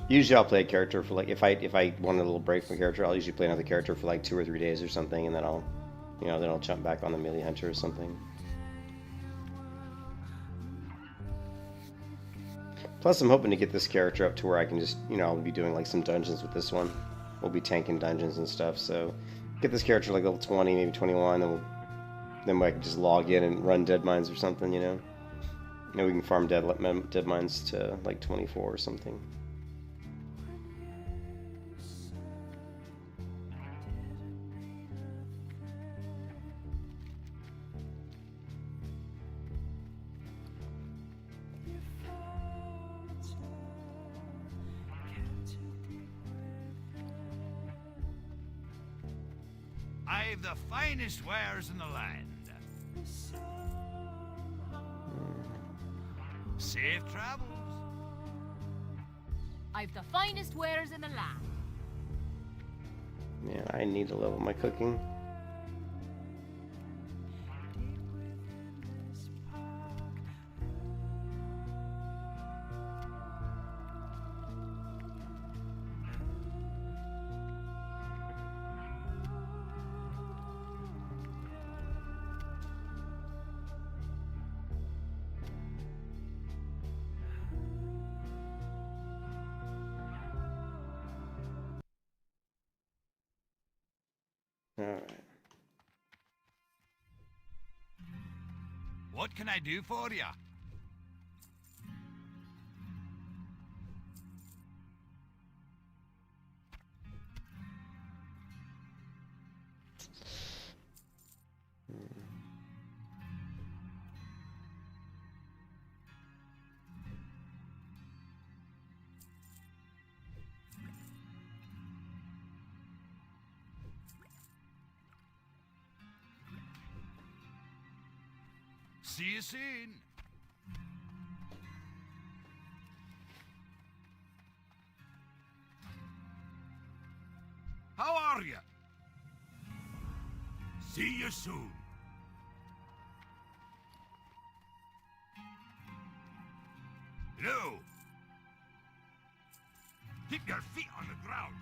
Usually I'll play a character for if I want a little break from a character, I'll usually play another character for 2 or 3 days or something, and then I'll jump back on the melee hunter or something. Plus, I'm hoping to get this character up to where I can just, I'll be doing some dungeons with this one. We'll be tanking dungeons and stuff, so get this character level 20, maybe 21, then I can just log in and run dead mines or something, Maybe we can farm dead mines to 24 or something. I've the finest wares in the land. Safe travels. I've the finest wares in the land. Yeah, I need to level my cooking. Alright. What can I do for you? See you soon. How are you? See you soon. Hello. Keep your feet on the ground.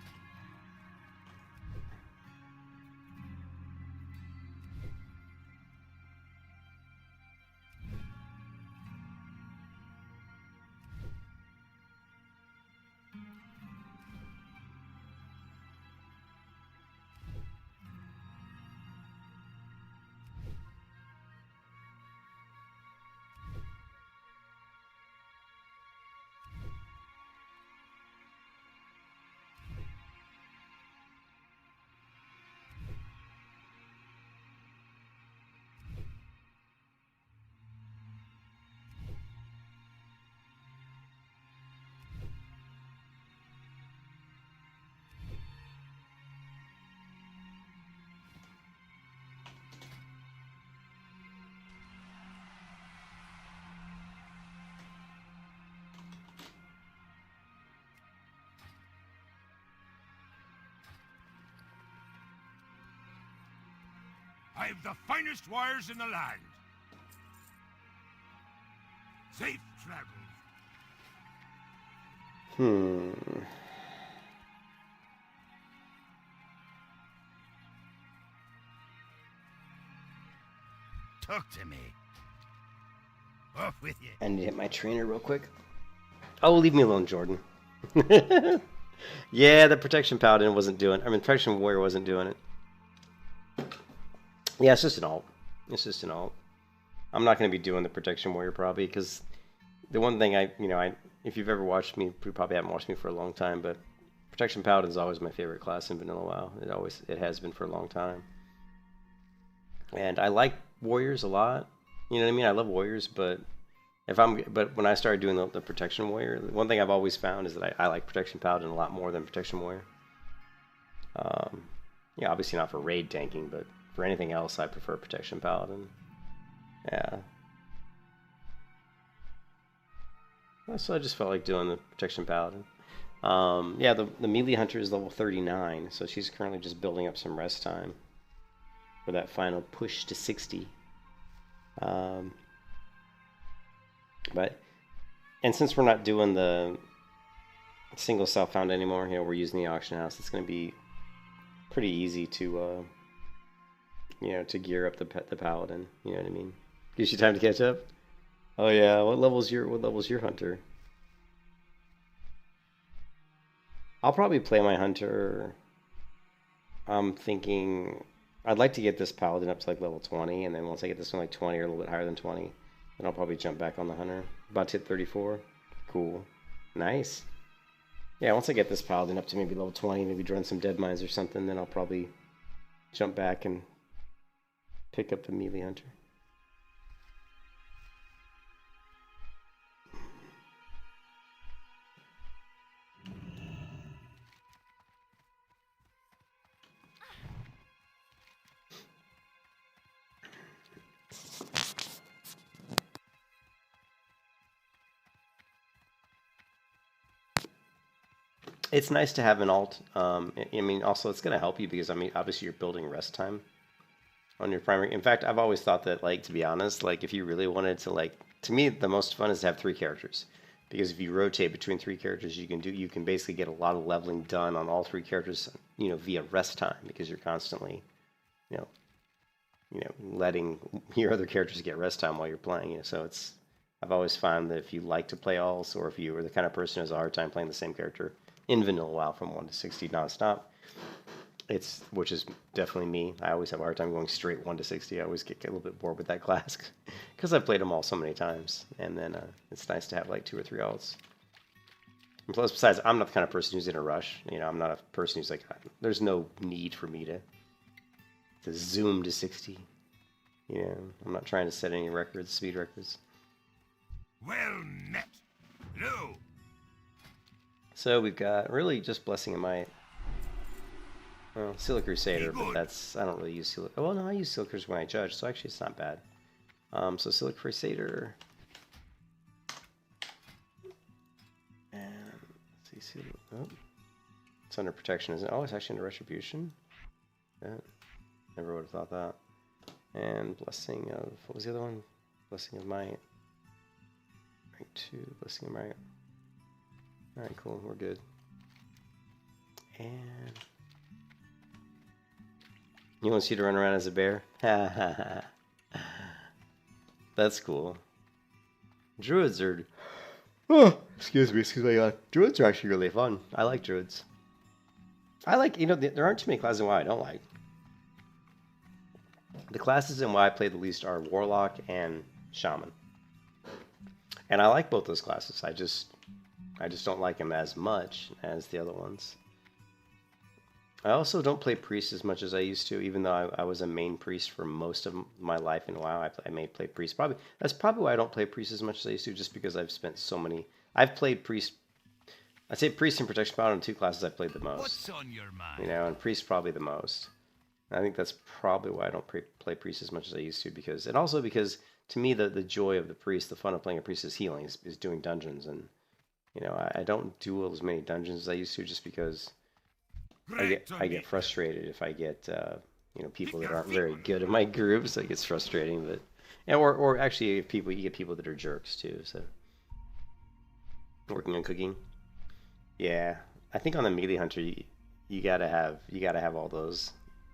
I've the finest warriors in the land. Safe travels. Talk to me. Off with you. I need to hit my trainer real quick. Oh, leave me alone, Jordan. Yeah, the Protection Paladin wasn't doing... I mean, Protection Warrior wasn't doing it. Yeah, it's just an alt. It's just an alt. I'm not going to be doing the Protection Warrior probably, because the one thing if you've ever watched me, you probably haven't watched me for a long time, but Protection Paladin is always my favorite class in Vanilla WoW. It has been for a long time. And I like Warriors a lot. You know what I mean? I love Warriors, but when I started doing the Protection Warrior, one thing I've always found is that I like Protection Paladin a lot more than Protection Warrior. Yeah, obviously not for raid tanking, but for anything else, I prefer Protection Paladin. Yeah. So I just felt like doing the Protection Paladin. Yeah, the melee hunter is level 39, so she's currently just building up some rest time for that final push to 60. And since we're not doing the single self-found anymore, we're using the auction house, it's going to be pretty easy to, to gear up the paladin. You know what I mean? Gives you time to catch up. Oh yeah, what level's your hunter? I'll probably play my hunter. I'm thinking I'd like to get this paladin up to like level 20, and then once I get this one like 20 or a little bit higher than 20, then I'll probably jump back on the hunter. About to hit 34. Cool. Nice. Yeah, once I get this paladin up to maybe level 20, maybe run some dead mines or something, then I'll probably jump back and pick up the melee hunter. It's nice to have an alt. I mean, also it's going to help you because, I mean, obviously you're building rest time on your primary. In fact, I've always thought that, like, to be honest, like, if you really wanted to, like, to me, the most fun is to have 3 characters. Because if you rotate between 3 characters, you can basically get a lot of leveling done on all 3 characters, via rest time, because you're constantly, letting your other characters get rest time while you're playing. So I've always found that if you like to play alts, or if you are the kind of person who has a hard time playing the same character in Vanilla WoW from 1 to 60 nonstop, which is definitely me. I always have a hard time going straight 1 to 60. I always get a little bit bored with that class because I've played them all so many times. And then it's nice to have like 2 or 3 alts. And plus, besides, I'm not the kind of person who's in a rush. I'm not a person who's like, there's no need for me to zoom to 60. I'm not trying to set any records, speed records. Well met. Hello. So we've got really just Blessing of Might. Well, Seal Crusader, but I don't really use Seal. Oh, well, no, I use Seal Crusader when I judge, so actually it's not bad. So Seal Crusader. And let's see, it's under protection, isn't it? Oh, it's actually under retribution. Yeah, never would have thought that. And Blessing of, what was the other one? Blessing of Might. Rank 2, Blessing of Might. Alright, cool, we're good. And you want to see to run around as a bear? Ha ha ha. That's cool. Druids are... Oh, excuse me. Druids are actually really fun. I like druids. I like, there aren't too many classes in WoW I don't like. The classes in WoW I play the least are Warlock and Shaman. And I like both those classes. I just don't like them as much as the other ones. I also don't play priest as much as I used to, even though I was a main priest for most of my life in WoW. I may play priest. That's probably why I don't play priest as much as I used to, just because I've spent so many... I've played priest... I'd say priest and protection paladin are 2 classes I've played the most. What's on your mind? And priest probably the most. I think that's probably why I don't play priest as much as I used to, because... And also because, to me, the joy of the priest, the fun of playing a priest is healing, is doing dungeons, and... I don't do as many dungeons as I used to, just because I get frustrated if I get you know, people that aren't very good in my group, so it gets frustrating. But and or actually, if you get people that are jerks too. So working on cooking, yeah, I think on the melee hunter, you gotta have all those.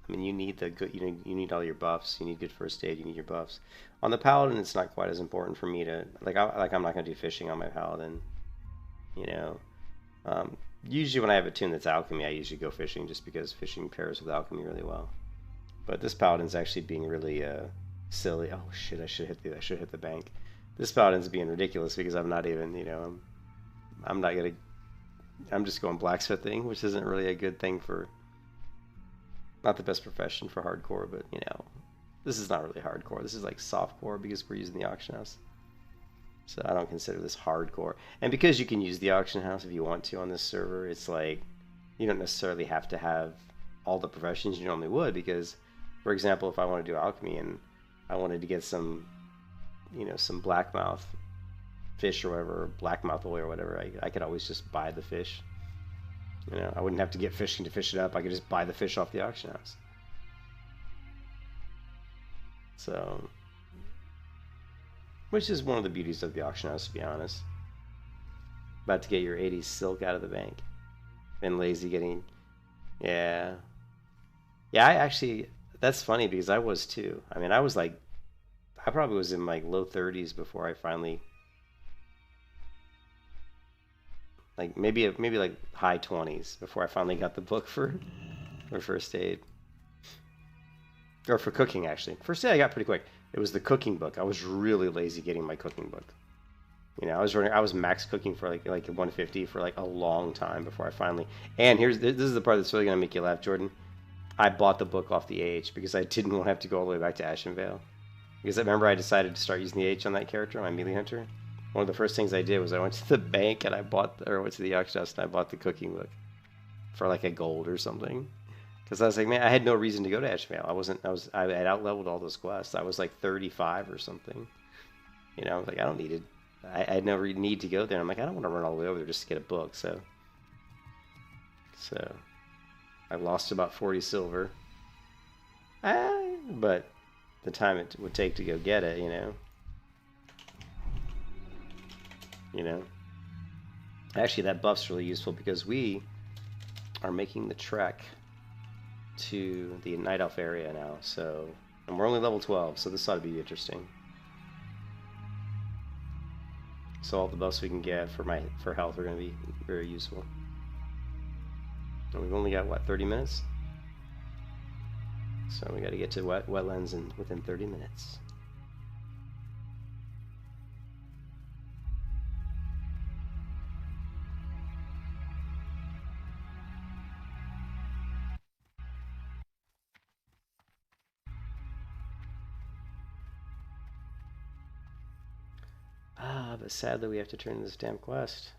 I mean, you need the good, you need all your buffs. You need good first aid. You need your buffs. On the paladin, it's not quite as important for me to like. I'm not gonna do fishing on my paladin. You know, usually when I have a tune that's alchemy, I usually go fishing just because fishing pairs with alchemy really well. But this paladin's actually being really silly. Oh shit! I should hit the bank. This paladin's being ridiculous because I'm not even, you know, I'm just going blacksmithing, which isn't really a good thing for. Not the best profession for hardcore, but you know, this is not really hardcore. This is like softcore because we're using the auction house. So I don't consider this hardcore. And because you can use the auction house if you want to on this server, it's like you don't necessarily have to have all the professions you normally would. Because, for example, if I want to do alchemy and I wanted to get some, you know, some blackmouth fish or whatever, blackmouth oil or whatever, I could always just buy the fish. You know, I wouldn't have to get fishing to fish it up. I could just buy the fish off the auction house. So, which is one of the beauties of the auction house, to be honest. About to get your 80s silk out of the bank. Been lazy getting, yeah. Yeah, I actually, that's funny because I was too. I mean, I was like, I probably was in like low 30s before I finally, like maybe like high 20s before I finally got the book for first aid. Or for cooking, actually. First aid I got pretty quick. It was the cooking book. I was really lazy getting my cooking book. You know, I was max cooking for like 150 for like a long time before I finally. And this is the part that's really gonna make you laugh, Jordan. I bought the book off the AH because I didn't want to have to go all the way back to Ashenvale. Because I remember I decided to start using the AH on that character, my melee hunter. One of the first things I did was I went to the bank and went to the auction house and I bought the cooking book for like a gold or something. Because I was like, man, I had no reason to go to Ashvale. I had out-leveled all those quests. I was like 35 or something. You know, I was like, I don't need it. I had no need to go there. I'm like, I don't want to run all the way over there just to get a book. So I lost about 40 silver. But the time it would take to go get it, you know. Actually, that buff's really useful because we are making the trek to the Night Elf area now, and we're only level 12, so this ought to be interesting. So all the buffs we can get for health are going to be very useful. And we've only got, what, 30 minutes? So we got to get to wetlands within 30 minutes. But sadly we have to turn this damn quest.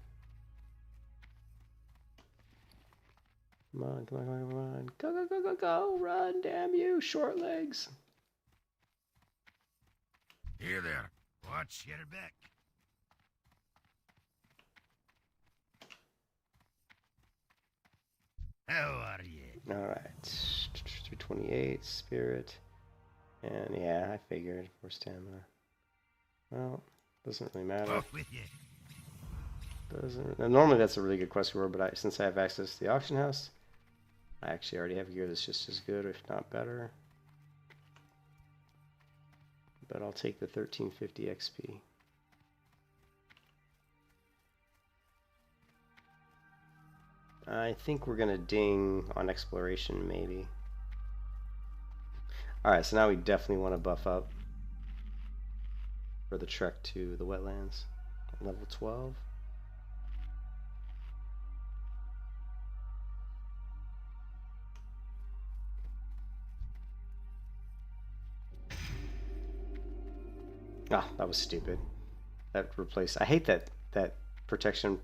Come on, come on, come on, come on. Go, go, go, go, go. Run, damn you, short legs. Here there. Watch your back. How are you? Alright. 328, spirit. And yeah, I figured. 4 stamina. Well, doesn't really matter. Off with you. Now, normally that's a really good quest reward, but since I have access to the auction house, I actually already have gear that's just as good, if not better. But I'll take the 1350 XP. I think we're gonna ding on exploration, maybe. Alright, so now we definitely want to buff up for the trek to the wetlands. Level 12. Ah, that was stupid. That replaced. I hate that protection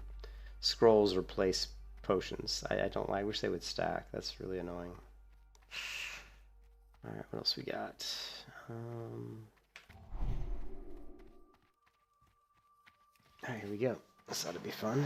scrolls replace potions. I don't. I wish they would stack. That's really annoying. All right, what else we got? All right, here we go. This ought to be fun.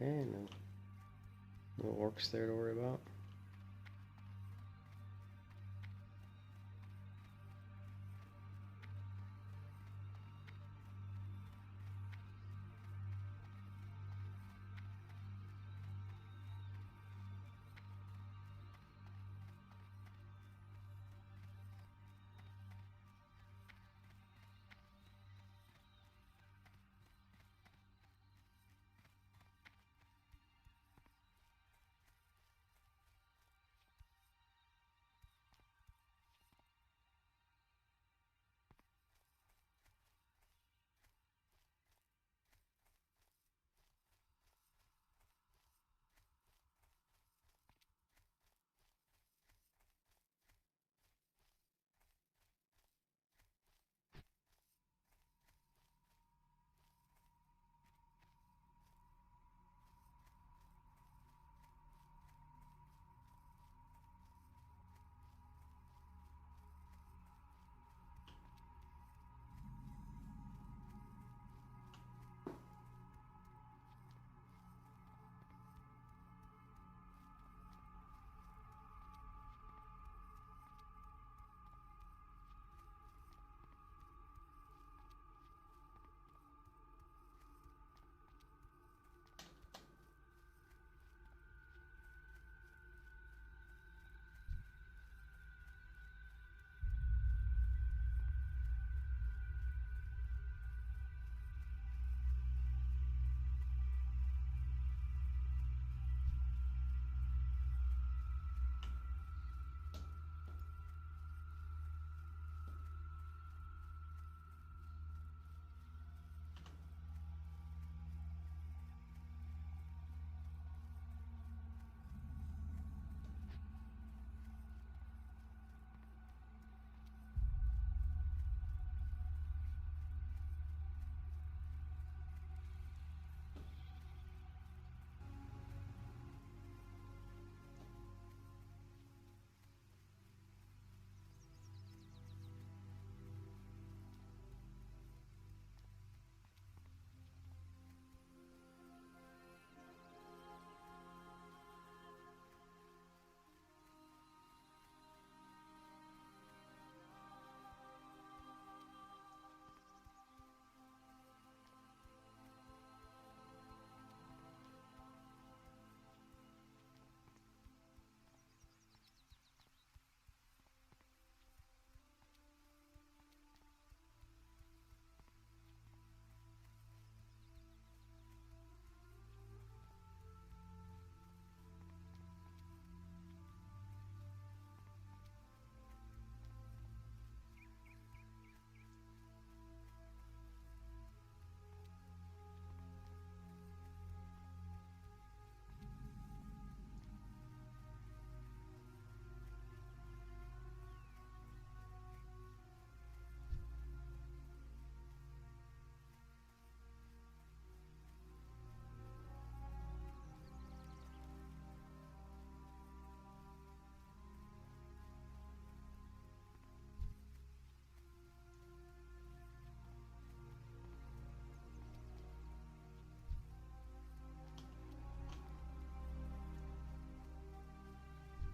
Okay, no orcs there to worry about.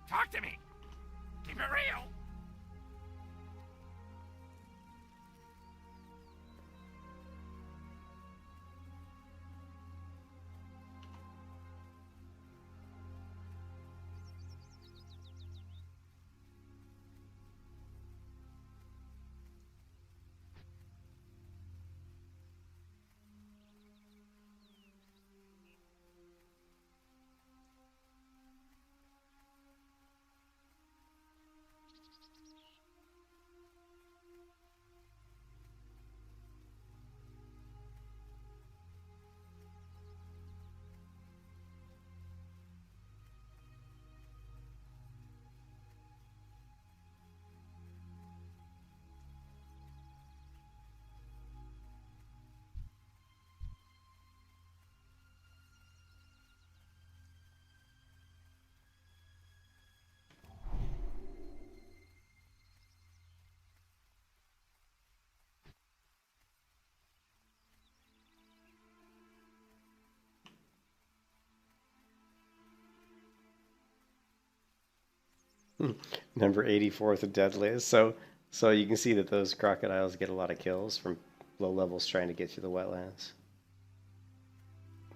Talk to me. Keep it real. Number 84th deadliest. So you can see that those crocodiles get a lot of kills from low levels trying to get to the wetlands.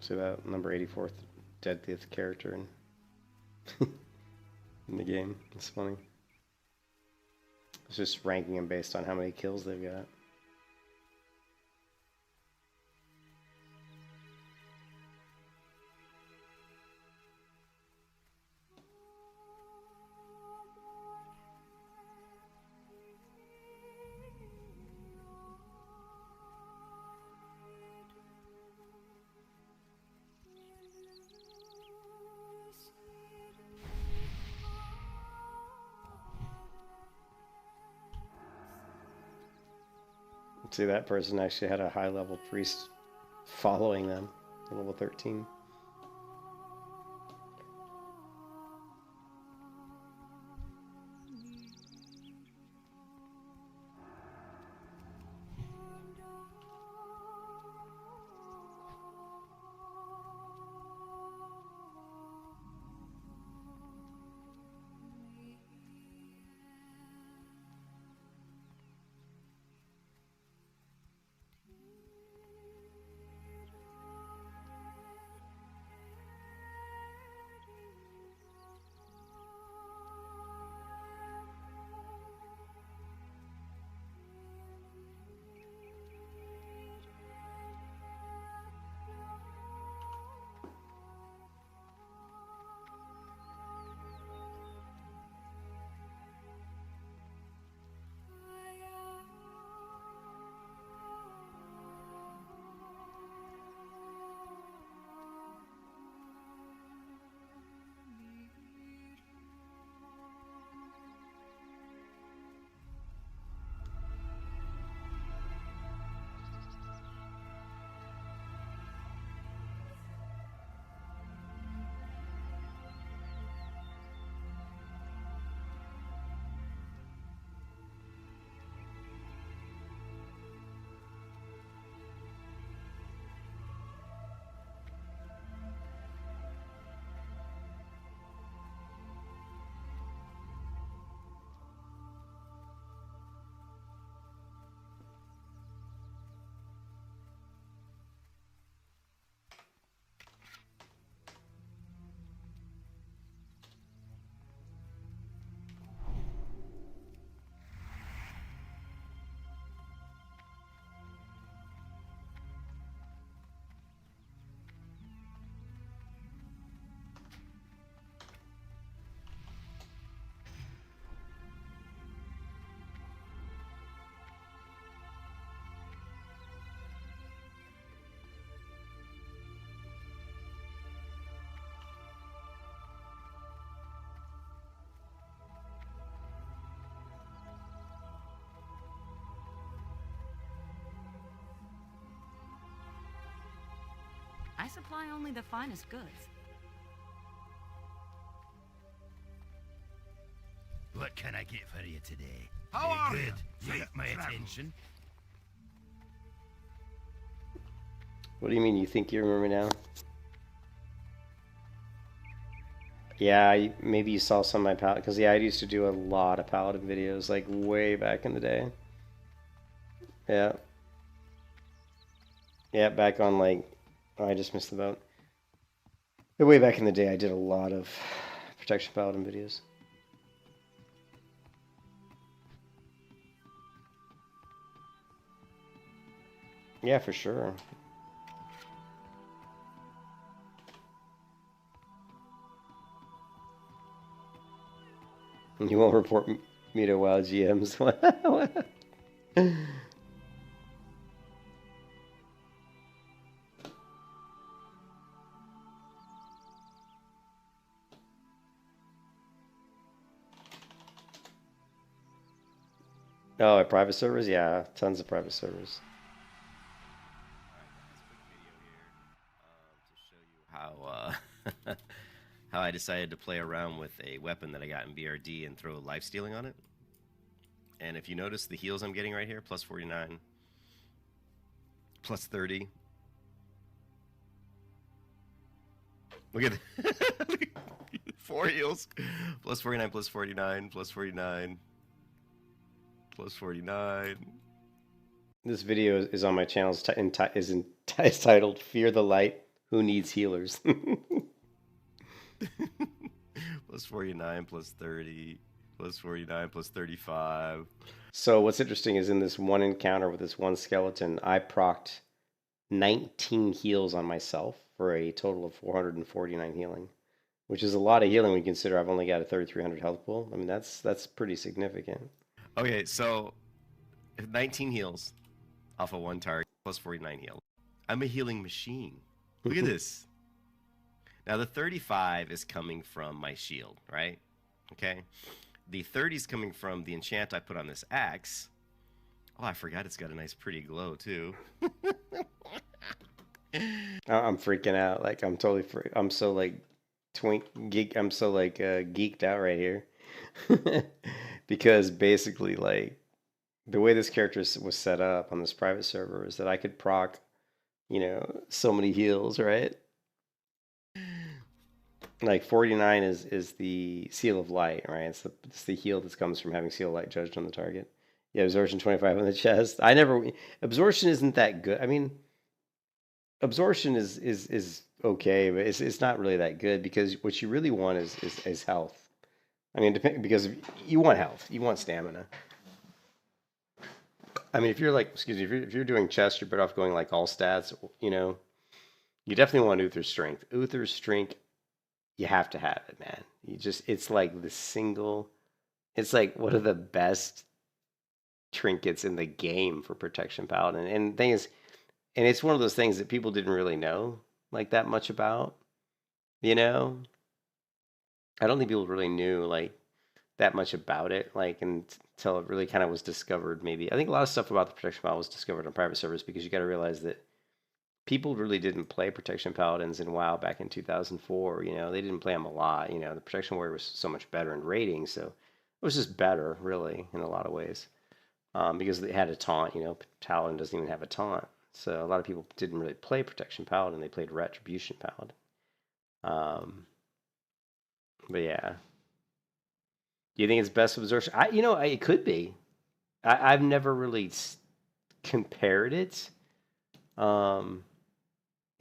See that? Number 84th deadliest character in the game. It's funny. It's just ranking them based on how many kills they've got. See, that person actually had a high-level priest following them at level 13. I supply only the finest goods. What can I get for you today? How Eh, are good. you? You got my Travel. attention. What do you mean? You think you remember now? Yeah, maybe you saw some of my Paladin, because yeah, I used to do a lot of Paladin videos, like way back in the day. Yeah. Yeah, back on like, oh, I just missed the boat. But way back in the day, I did a lot of Protection Paladin videos. Yeah, for sure. You won't report me to WoW GMs. Oh, at private servers? Yeah, tons of private servers. How how I decided to play around with a weapon that I got in BRD and throw life stealing on it. And if you notice the heals I'm getting right here, plus 49, plus 30. Look at this. 4 heals. Plus 49, plus 49, plus 49, plus 49. This video is on my channel. Is titled "Fear the Light. Who Needs Healers?" Plus 49, plus 30, plus 49, plus 35. So what's interesting is in this one encounter with this one skeleton, I procced 19 heals on myself for a total of 449 healing, which is a lot of healing when you consider I've only got a 3,300 health pool. I mean, that's pretty significant. Okay, so 19 heals off of one target, plus 49 heal. I'm a healing machine. Look at this. Now, the 35 is coming from my shield, right? Okay. The 30 is coming from the enchant I put on this axe. Oh, I forgot it's got a nice pretty glow, too. I'm freaking out. Like, I'm totally I'm so, like, I'm so, like, geeked out right here. Because basically, like, the way this character was set up on this private server is that I could proc, you know, so many heals, right? Like 49 is the seal of light, right? It's the heal that comes from having seal of light judged on the target. Yeah, absorption 25 on the chest. Absorption isn't that good. I mean, absorption is okay, but it's not really that good because what you really want is health. I mean, because you want health, you want stamina. I mean, if you're like, excuse me, if you're doing chest, you're better off going like all stats. You know, you definitely want Uther's strength. Uther's strength. You have to have it, man. It's like it's like one of the best trinkets in the game for Protection Paladin. And the thing is, and it's one of those things that people didn't really know like that much about, you know? I don't think people really knew like that much about it, like until it really kind of was discovered maybe. I think a lot of stuff about the Protection Paladin was discovered on private servers because you got to realize that people really didn't play Protection Paladins in WoW back in 2004. You know, they didn't play them a lot. You know, the Protection Warrior was so much better in rating, so it was just better, really, in a lot of ways. Because they had a taunt. You know, Paladin doesn't even have a taunt. So a lot of people didn't really play Protection Paladin. They played Retribution Paladin. But yeah. Do you think it's best absorption? It could be. I've never really compared it.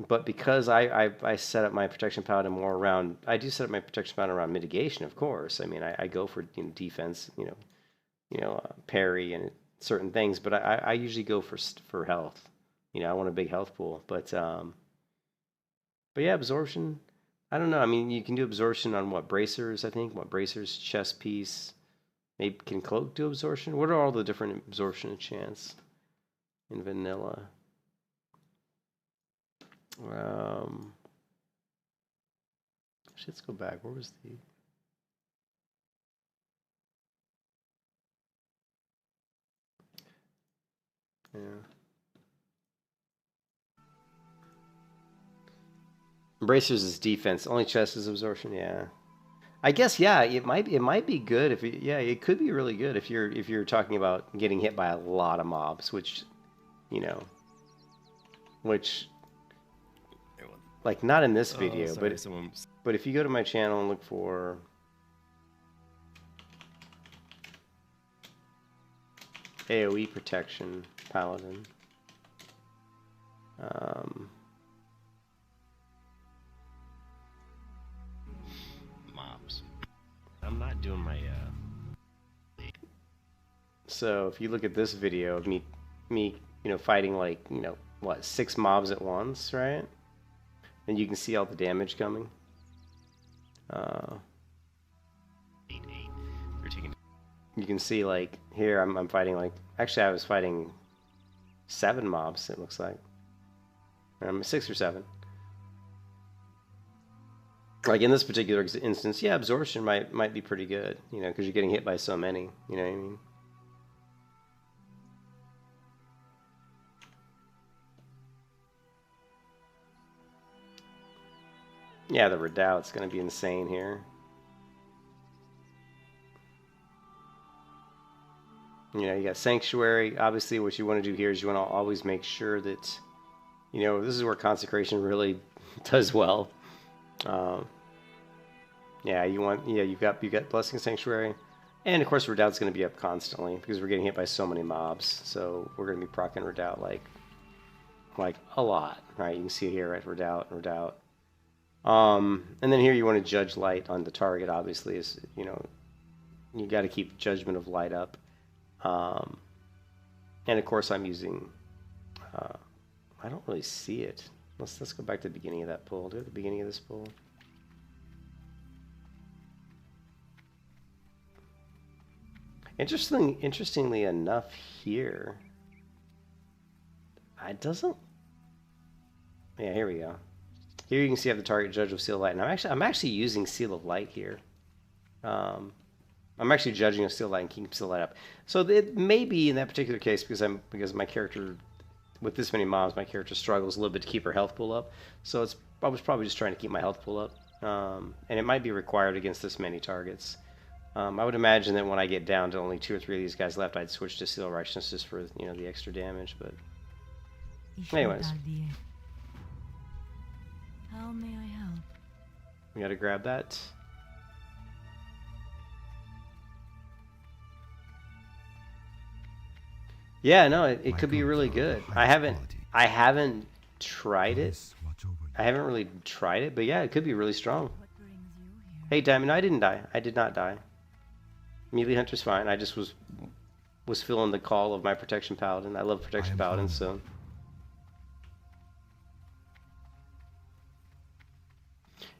But because I set up my Protection Paladin more around, I do set up my Protection Paladin around mitigation, of course. I mean, I go for defense, parry and certain things, but I usually go for health. You know, I want a big health pool, but yeah, absorption. I don't know. I mean, you can do absorption on bracers. I think bracers, chest piece. Maybe can cloak do absorption. What are all the different absorption enchants in vanilla? Let's go back. Where was the? Yeah. Bracers is defense. Only chest is absorption. Yeah. I guess yeah. It might be good if it could be really good if you're talking about getting hit by a lot of mobs, which like not in this video, but if you go to my channel and look for AoE protection Paladin, mobs. I'm not doing my So if you look at this video of me fighting like 6 mobs at once, right? And you can see all the damage coming. You can see like here I'm fighting like actually I was fighting 7 mobs. It looks like 6 or 7. Like in this particular instance, yeah, absorption might be pretty good, because you're getting hit by so many. You know what I mean? Yeah, the redoubt's going to be insane here. You got Sanctuary. Obviously, what you want to do here is you want to always make sure that, this is where Consecration really does well. Yeah, you've got Blessing Sanctuary, and of course Redoubt's going to be up constantly because we're getting hit by so many mobs. So we're going to be proccing Redoubt like a lot, right? You can see it here, right? Redoubt. And then here you want to judge light on the target. Obviously, is you got to keep Judgment of Light up. And of course I'm using. I don't really see it. Let's go back to the beginning of that pull. Do it at the beginning of this pull. Interestingly enough, here, it doesn't. Yeah, here we go. Here you can see I have the target Judge of Seal of Light, and I'm actually using Seal of Light here. I'm actually judging a Seal of Light and keeping Seal of Light up. So it may be in that particular case because my character, with this many mobs, my character struggles a little bit to keep her health pool up. So I was probably just trying to keep my health pool up, and it might be required against this many targets. I would imagine that when I get down to only 2 or 3 of these guys left, I'd switch to Seal of Righteousness just for the extra damage. But anyways, How may I help? we gotta grab that. Yeah, no, it could be really good. I haven't tried it. I haven't really tried it, but yeah, it could be really strong. What brings you here? Hey, Diamond, I didn't die. I did not die. Melee Hunter's fine. I just was feeling the call of my Protection Paladin. I love Protection Paladin, so.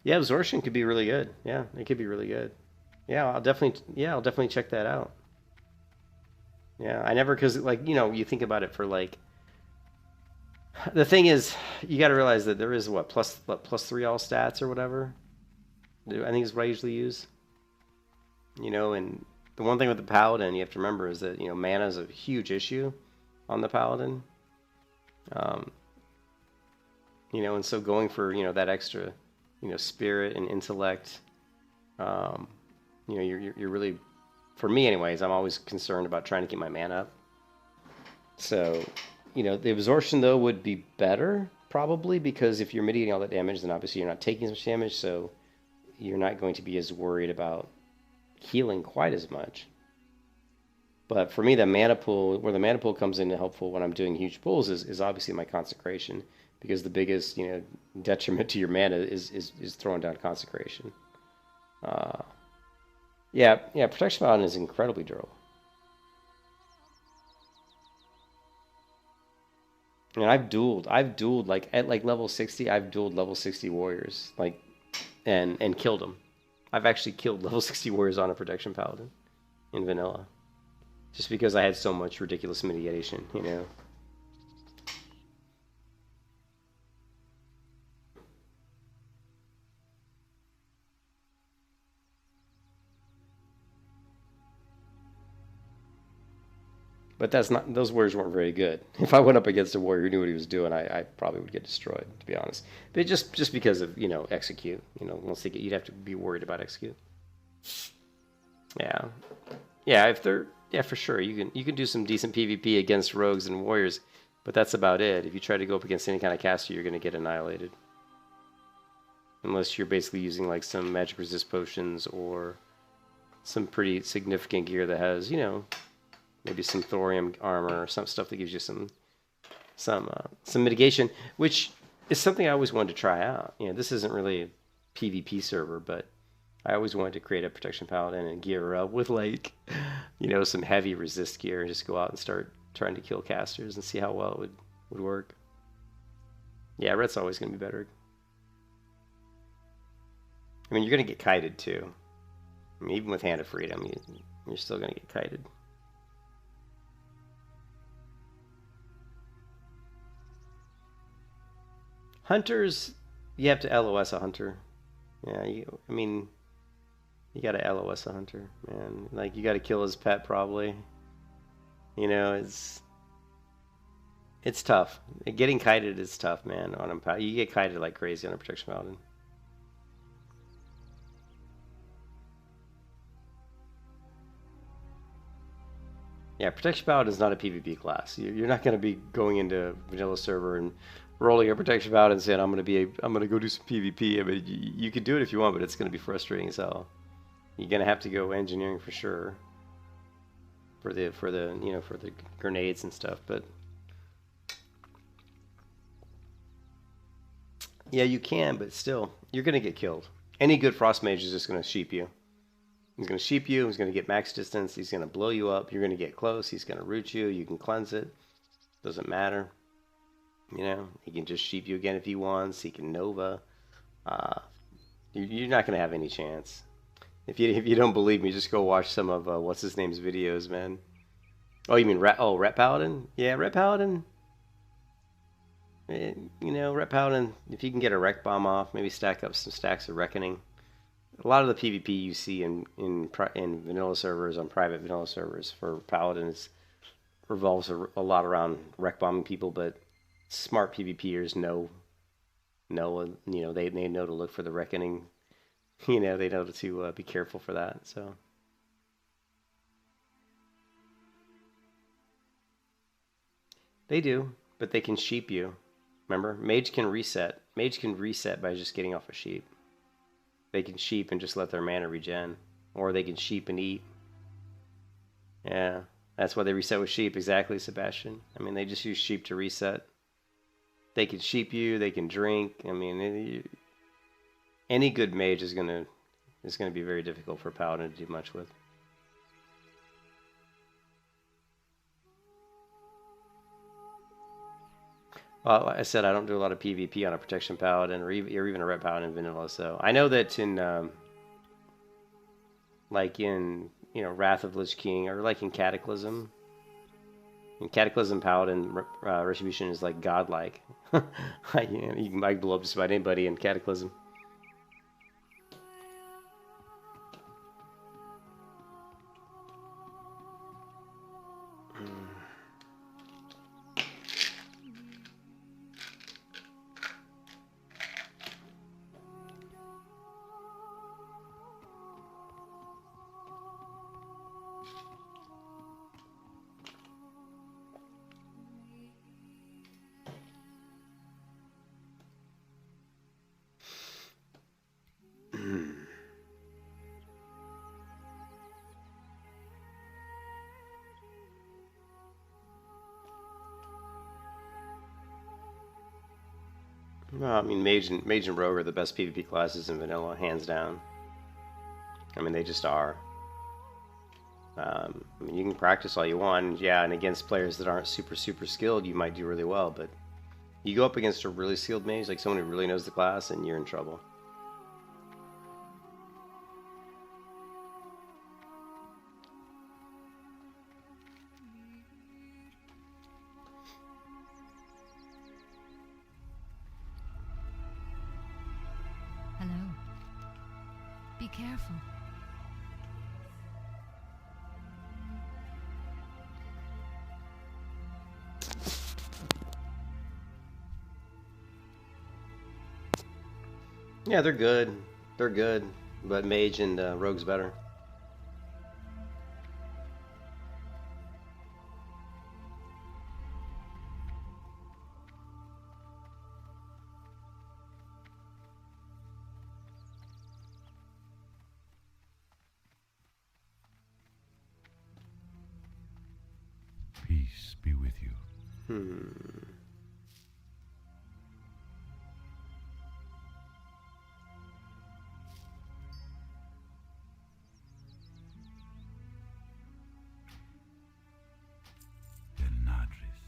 Yeah, Absorption could be really good. Yeah, it could be really good. Yeah, I'll definitely check that out. Yeah, I never, because you think about it for the thing is, you got to realize that there is plus 3 all stats or whatever. I think is what I usually use. And the one thing with the Paladin you have to remember is that mana is a huge issue on the Paladin. And so going for that extra spirit and intellect, you're really, for me anyways, I'm always concerned about trying to get my mana up. So the absorption though would be better probably, because if you're mitigating all that damage, then obviously you're not taking as much damage, so you're not going to be as worried about healing quite as much. But for me, the mana pool, where the mana pool comes in helpful when I'm doing huge pulls, is obviously my consecration, because the biggest detriment to your mana is throwing down consecration. Yeah, Protection Paladin is incredibly durable. And I've dueled at level 60. I've dueled level 60 warriors and killed them. I've actually killed level 60 warriors on a Protection Paladin in vanilla, just because I had so much ridiculous mitigation, But those warriors weren't very good. If I went up against a warrior who knew what he was doing, I probably would get destroyed, to be honest. But just because of, execute. Once they you'd have to be worried about execute. Yeah. Yeah, for sure. You can do some decent PvP against rogues and warriors, but that's about it. If you try to go up against any kind of caster, you're going to get annihilated. Unless you're basically using some magic resist potions or some pretty significant gear that has, maybe some thorium armor or some stuff that gives you some mitigation, which is something I always wanted to try out. This isn't really a PvP server, but I always wanted to create a Protection Paladin and gear her up with some heavy resist gear and just go out and start trying to kill casters and see how well it would work. Yeah, red's always going to be better. I mean, you're going to get kited too. I mean, even with Hand of Freedom, you're still going to get kited. Hunters, you have to LOS a hunter. Yeah, you got to LOS a hunter, man. You got to kill his pet probably. It's tough. Getting kited is tough, man. You get kited like crazy on a Protection Paladin. Yeah, Protection Paladin is not a PvP class. You're not going to be going into a vanilla server and rolling a protection paladin and saying I'm gonna go do some PvP. I mean, you could do it if you want, but it's gonna be frustrating as hell. You're gonna have to go engineering for sure. For the for the grenades and stuff, but yeah, you can, but still, you're gonna get killed. Any good frost mage is just gonna sheep you. He's gonna sheep you. He's gonna get max distance. He's gonna blow you up. You're gonna get close. He's gonna root you. You can cleanse it. Doesn't matter. You know, he can just sheep you again if he wants. He can Nova. You're not gonna have any chance. If you don't believe me, just go watch some of what's his name's videos, man. Oh, you mean Ret Paladin? Yeah, Ret Paladin. You know, Ret Paladin. If you can get a Wreck Bomb off, maybe stack up some stacks of Reckoning. A lot of the PvP you see in vanilla servers, on private vanilla servers for Paladins, revolves a lot around Wreck Bombing people, but smart PvPers know, you know, they know to look for the Reckoning. You know, they know to be careful for that. So they do, but they can sheep you. Remember, mage can reset. Mage can reset by just getting off a sheep. They can sheep and just let their mana regen, or they can sheep and eat. Yeah, that's why they reset with sheep. Exactly, Sebastian. I mean, they just use sheep to reset. They can sheep you. They can drink. I mean, any good mage is gonna be very difficult for a paladin to do much with. Well, like I said, I don't do a lot of PvP on a protection paladin or even a ret paladin in vanilla. So I know that in like in Wrath of Lich King or like in Cataclysm. In Cataclysm, paladin retribution is like godlike. You can blow up just about anybody in Cataclysm. Well, I mean, Mage and Rogue are the best PvP classes in vanilla, hands down. I mean, they just are. I mean, you can practice all you want, yeah, and against players that aren't super skilled, you might do really well, but you go up against a really skilled mage, like someone who really knows the class, and you're in trouble. Hello. Be careful. Yeah, they're good. They're good, but Mage and Rogue's better. Peace be with you. El Nadris.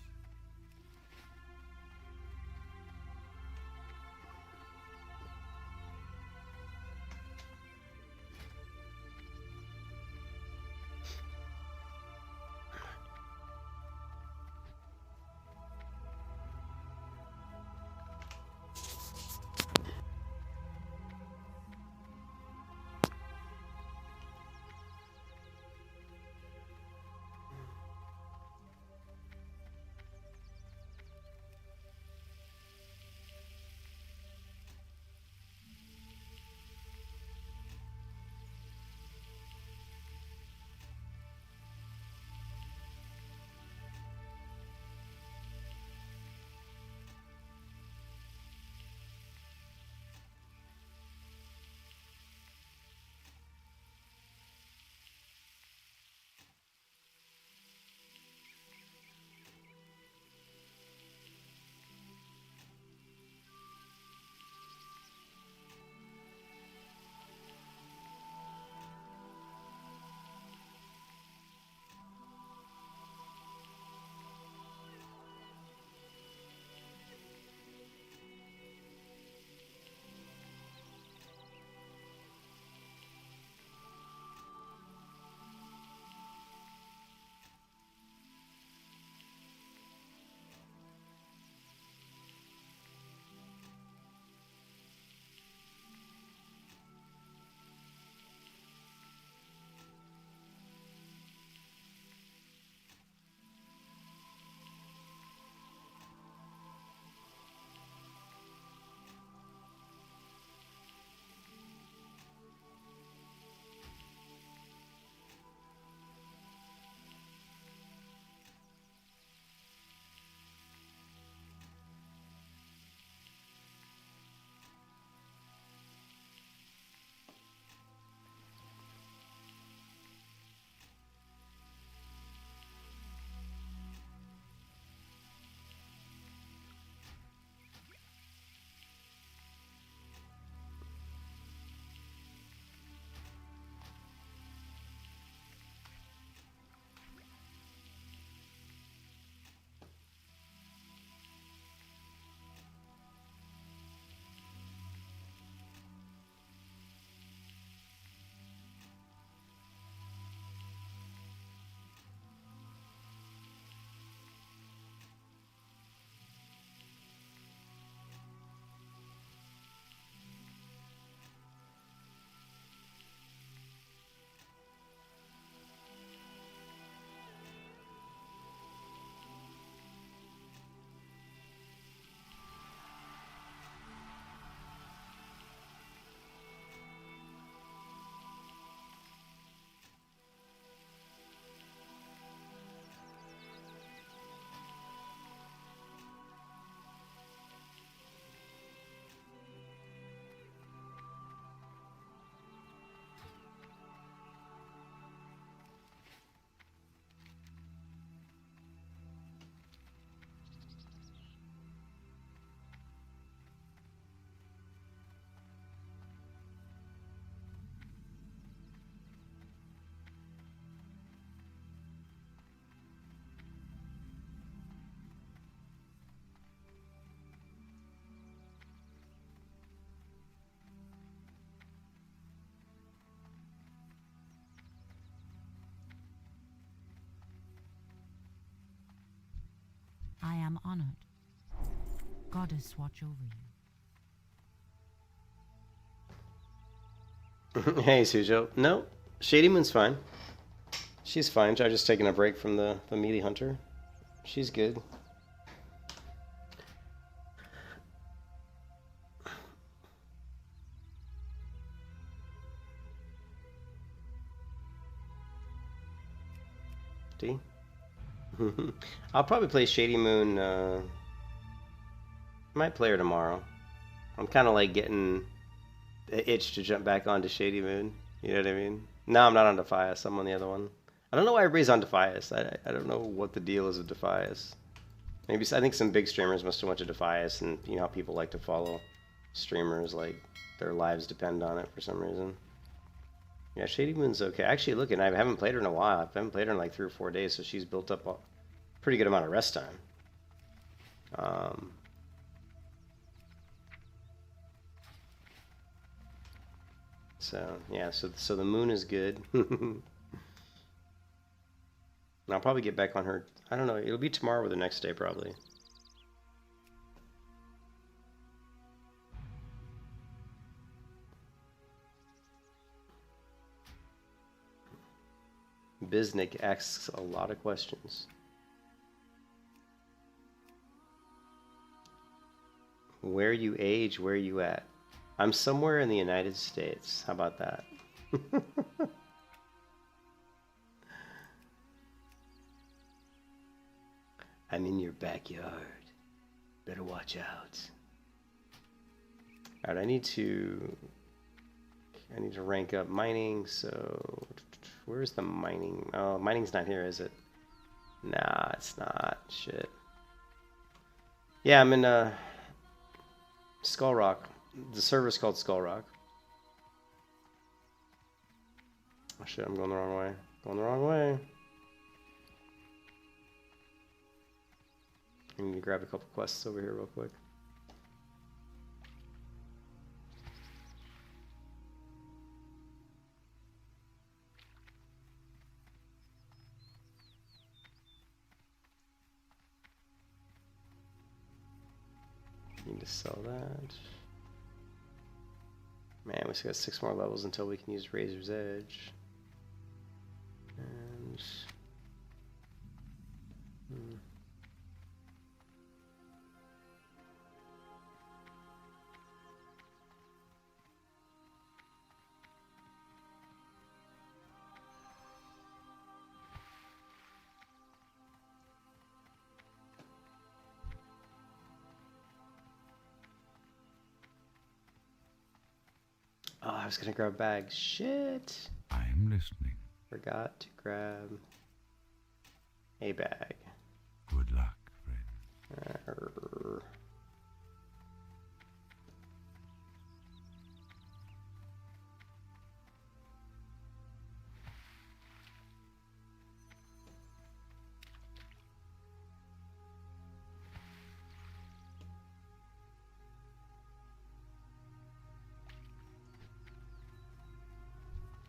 am honored. Goddess watch over you. Hey, Sujo. No, Shady Moon's fine. She's fine. I just taking a break from the melee hunter. She's good. D. I'll probably play Shady Moon. Might play her tomorrow. I'm kind of like getting the itch to jump back onto Shady Moon. You know what I mean? No, I'm not on Defias. I'm on the other one. I don't know why everybody's on Defias. I don't know what the deal is with Defias. Maybe I think some big streamers must have went to Defias, and you know how people like to follow streamers, like their lives depend on it for some reason. Yeah, Shady Moon's okay. Actually, look, and I haven't played her in a while. I haven't played her in like 3 or 4 days, so she's built up a pretty good amount of rest time. So yeah, so the moon is good. And I'll probably get back on her. I don't know. It'll be tomorrow or the next day, probably. Biznick asks a lot of questions. Where you age, where you at? I'm somewhere in the United States. How about that? I'm in your backyard. Better watch out. Alright, I need to rank up mining, so where's the mining? Oh, mining's not here, is it? Nah, it's not. Shit. Yeah, I'm in Skull Rock. The server's called Skull Rock. Oh shit, I'm going the wrong way. Going the wrong way. I need to grab a couple quests over here real quick. Need to sell that. Man, we still got 6 more levels until we can use Razor's Edge. And oh, I was gonna grab bags. Shit. I am listening. Forgot to grab a bag. Good luck, friend.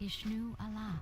Ishnu Allah.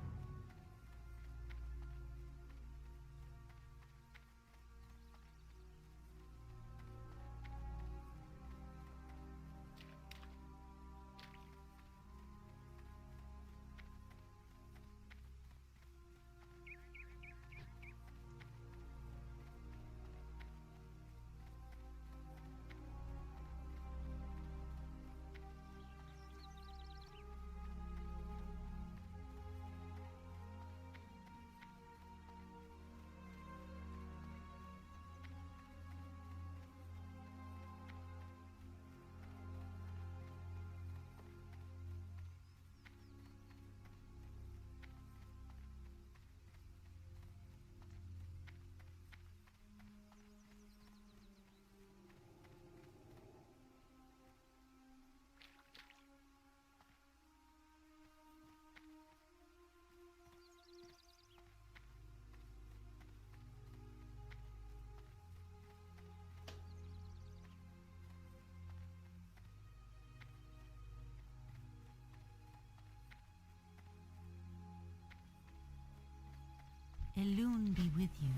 Elune be with you.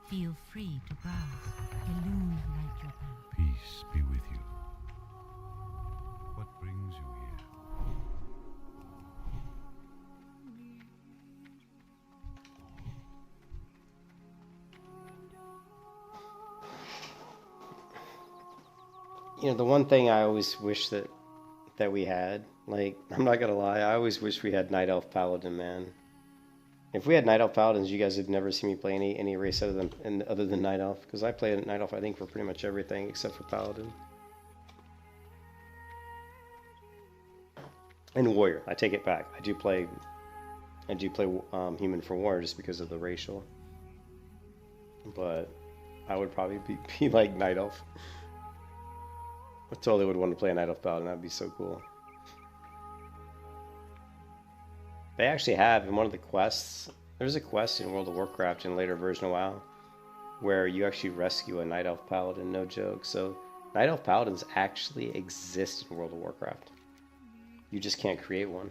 Feel free to browse. Illuminate your path. Peace be with you. What brings you here? You know, the one thing I always wish that we had, like, I'm not gonna lie, I always wish we had Night Elf Paladin, man. If we had Night Elf Paladins, you guys would never see me play any race other than Night Elf, because I play Night Elf, I think, for pretty much everything except for Paladin. And Warrior, I take it back. I do play Human for War just because of the racial. But I would probably be like Night Elf. I totally would want to play a Night Elf Paladin. That'd be so cool. They actually have in one of the quests. There's a quest in World of Warcraft in a later version of WoW where you actually rescue a Night Elf Paladin. No joke. So Night Elf Paladins actually exist in World of Warcraft. You just can't create one.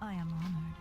I am honored.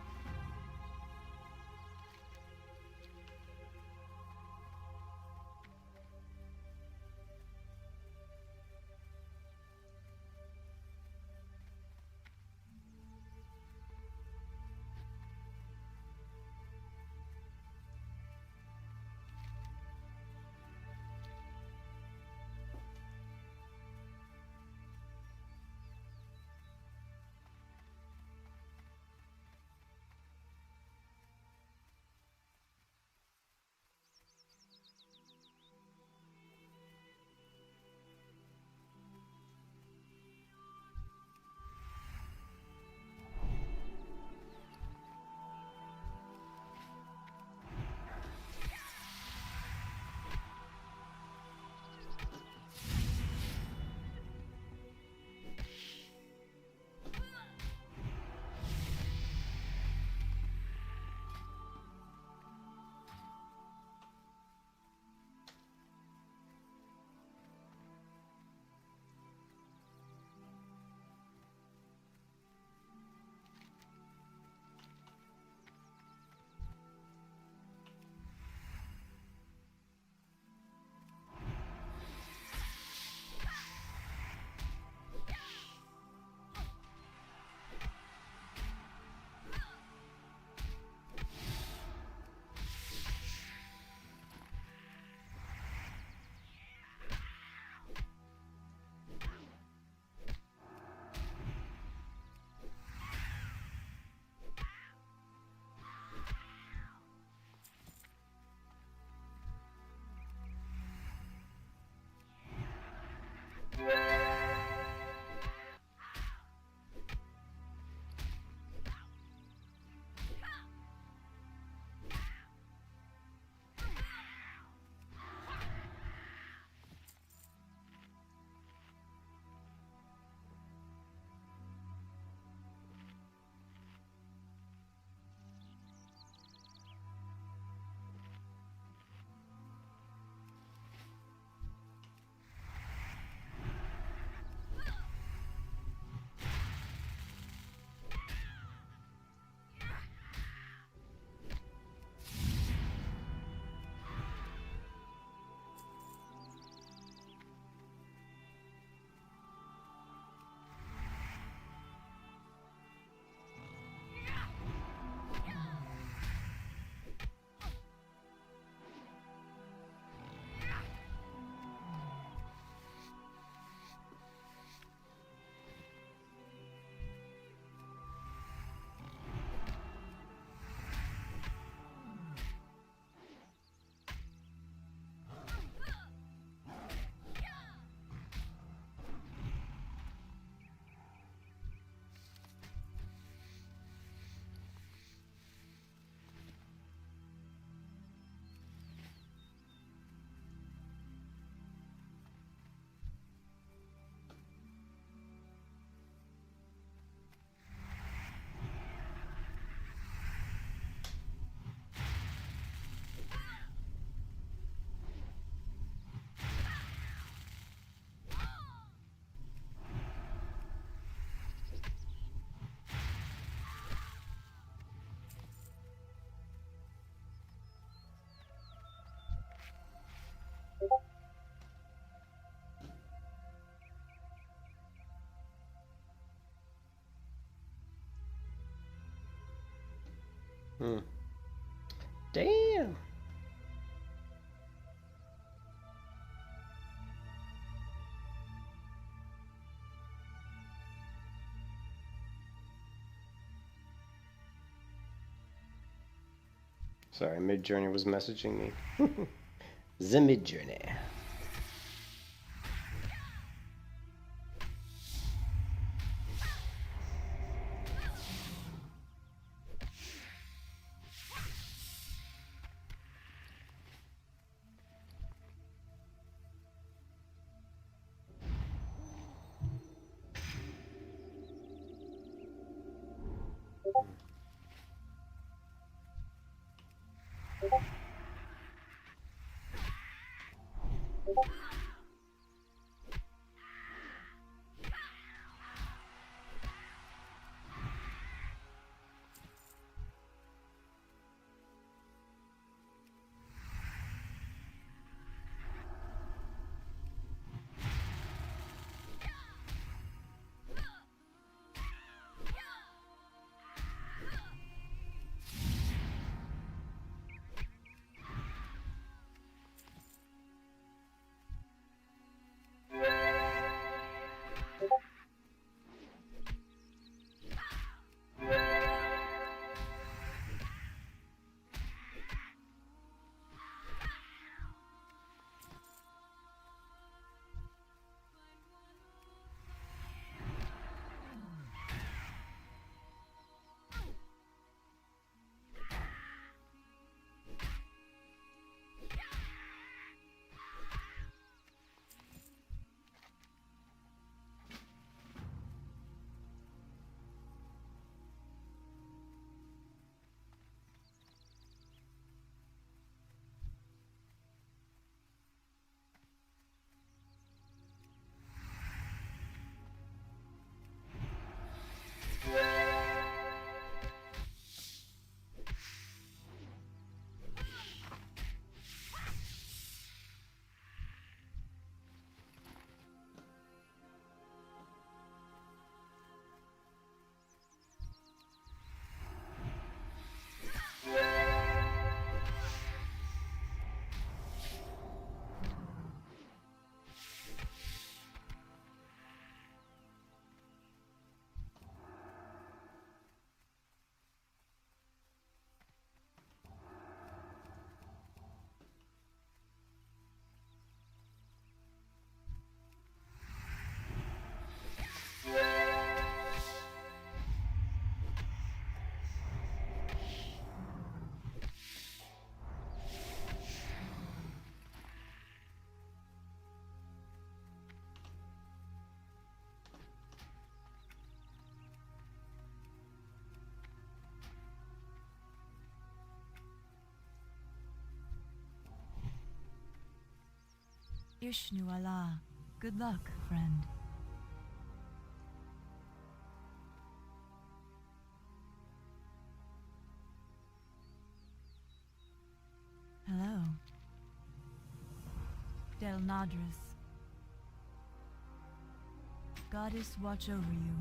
Damn. Sorry, Midjourney was messaging me. The Midjourney. Ishnu Allah. Good luck, friend. Hello. Del Nadris. Goddess watch over you.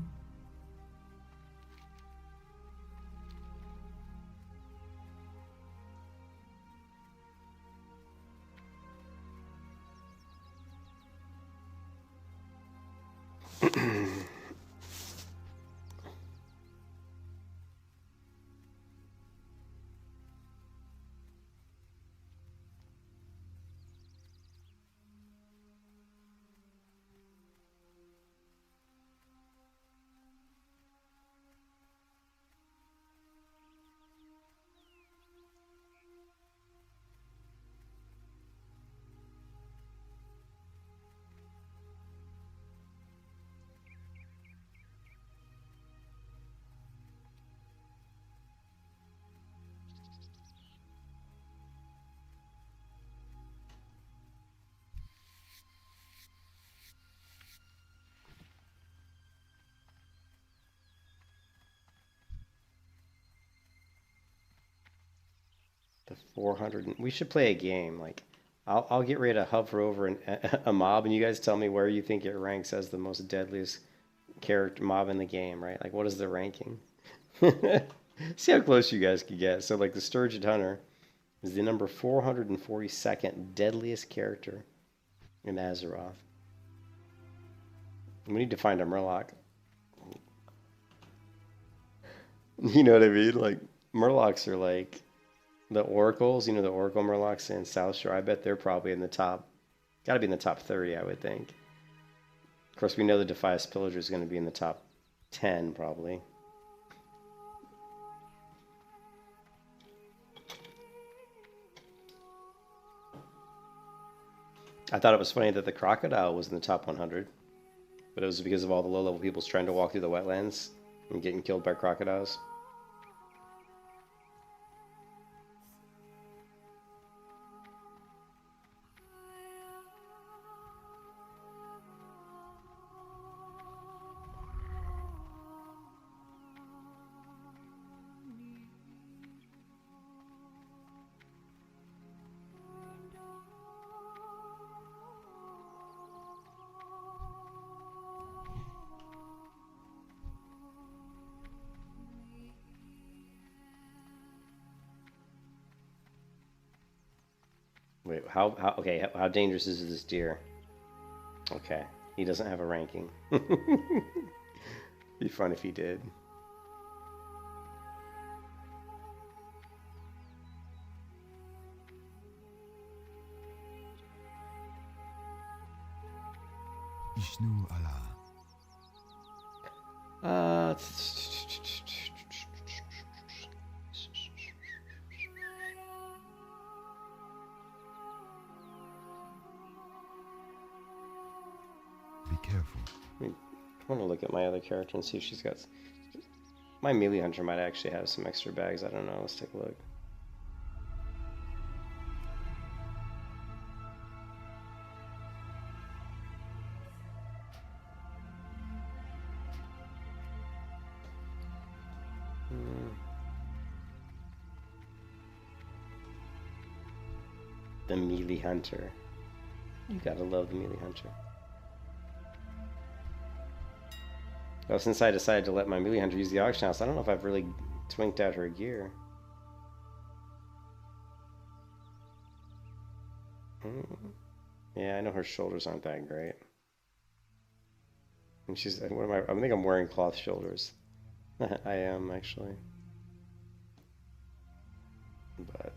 The 400. We should play a game. Like, I'll get ready to hover over a mob, and you guys tell me where you think it ranks as the most deadliest character mob in the game, right? Like, what is the ranking? See how close you guys can get. So, like, the Sturgeon Hunter is the number 442nd deadliest character in Azeroth. We need to find a Murloc. You know what I mean? Like, Murlocs are like the oracles. You know, the oracle Murlocs in South Shore. I bet they're probably in the top. Got to be in the top 30, I would think. Of course, we know the Defias Pillager is going to be in the top 10, probably. I thought it was funny that the crocodile was in the top 100, but it was because of all the low-level peoples trying to walk through the wetlands and getting killed by crocodiles. Wait, how dangerous is this deer? Okay, he doesn't have a ranking. Be fun if he did. Ishnu Allah. Be careful. I want to look at my other character and see if she's got... My melee hunter might actually have some extra bags. I don't know. Let's take a look. The melee hunter. You gotta love the melee hunter. Well, since I decided to let my melee hunter use the auction house, I don't know if I've really twinked out her gear. Yeah, I know her shoulders aren't that great. And she's, what am I think I'm wearing cloth shoulders. I am, actually. But,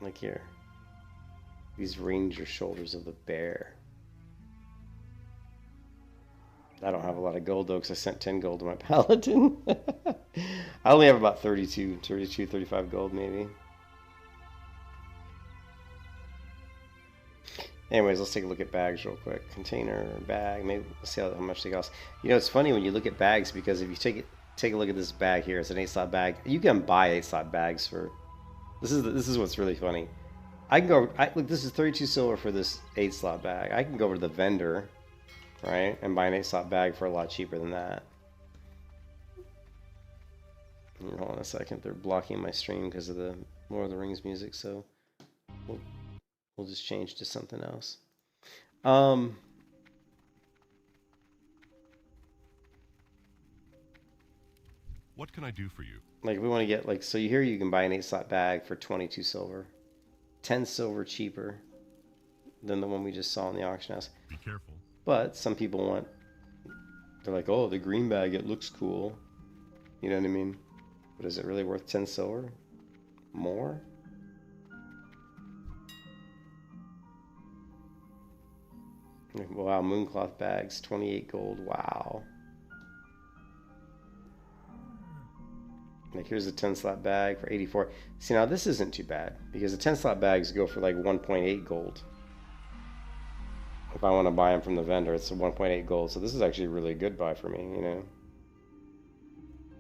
like here. These ranger shoulders of the bear. I don't have a lot of gold though, because I sent 10 gold to my paladin. I only have about 35 gold maybe. Anyways, let's take a look at bags real quick. Container, bag, maybe let's see how much they cost. You know, it's funny when you look at bags, because if you take a look at this bag here, it's an 8-slot bag. You can buy 8-slot bags for. This is what's really funny. I can go. Look, this is 32 silver for this 8-slot bag. I can go over to the vendor, right, and buy an 8-slot bag for a lot cheaper than that. Hold on a second. They're blocking my stream because of the Lord of the Rings music, so we'll just change to something else. What can I do for you? Like, we want to get, like, so here you can buy an 8-slot bag for 22 silver. 10 silver cheaper than the one we just saw in the auction house. Be careful. But some people want, they're like, oh, the green bag, it looks cool. You know what I mean? But is it really worth 10 silver? More? Wow, mooncloth bags, 28 gold. Wow. Like, here's a 10-slot bag for 84. See, now this isn't too bad, because the 10-slot bags go for like 1.8 gold. If I want to buy them from the vendor, it's 1.8 gold. So this is actually a really good buy for me, you know.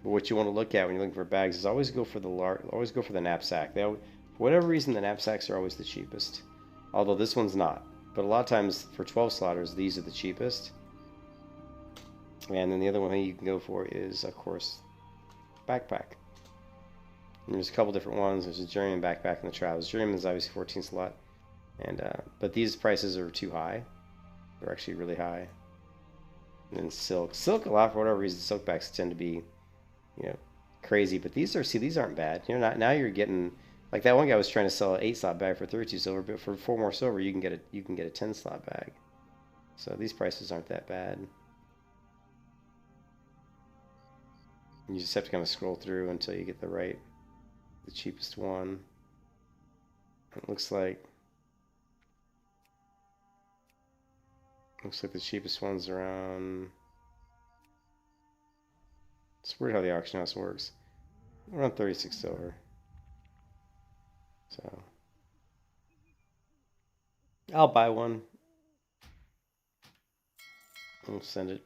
But what you want to look at when you're looking for bags is always go for the knapsack. For whatever reason, the knapsacks are always the cheapest. Although this one's not. But a lot of times for 12 slotters, these are the cheapest. And then the other one you can go for is, of course, backpack. And there's a couple different ones. There's a journeyman backpack and the travels. Journeyman is obviously 14 slot, and but these prices are too high. They're actually really high. And then silk, a lot for whatever reason, silk bags tend to be, you know, crazy. But these are, see, these aren't bad. You're not, now you're getting, like that one guy was trying to sell an 8-slot bag for 32 silver, but for 4 more silver you can get a 10-slot bag. So these prices aren't that bad. You just have to kind of scroll through until you get the cheapest one. It looks like the cheapest one's around. It's weird how the auction house works. Around 36 silver. So I'll buy one. We'll send it.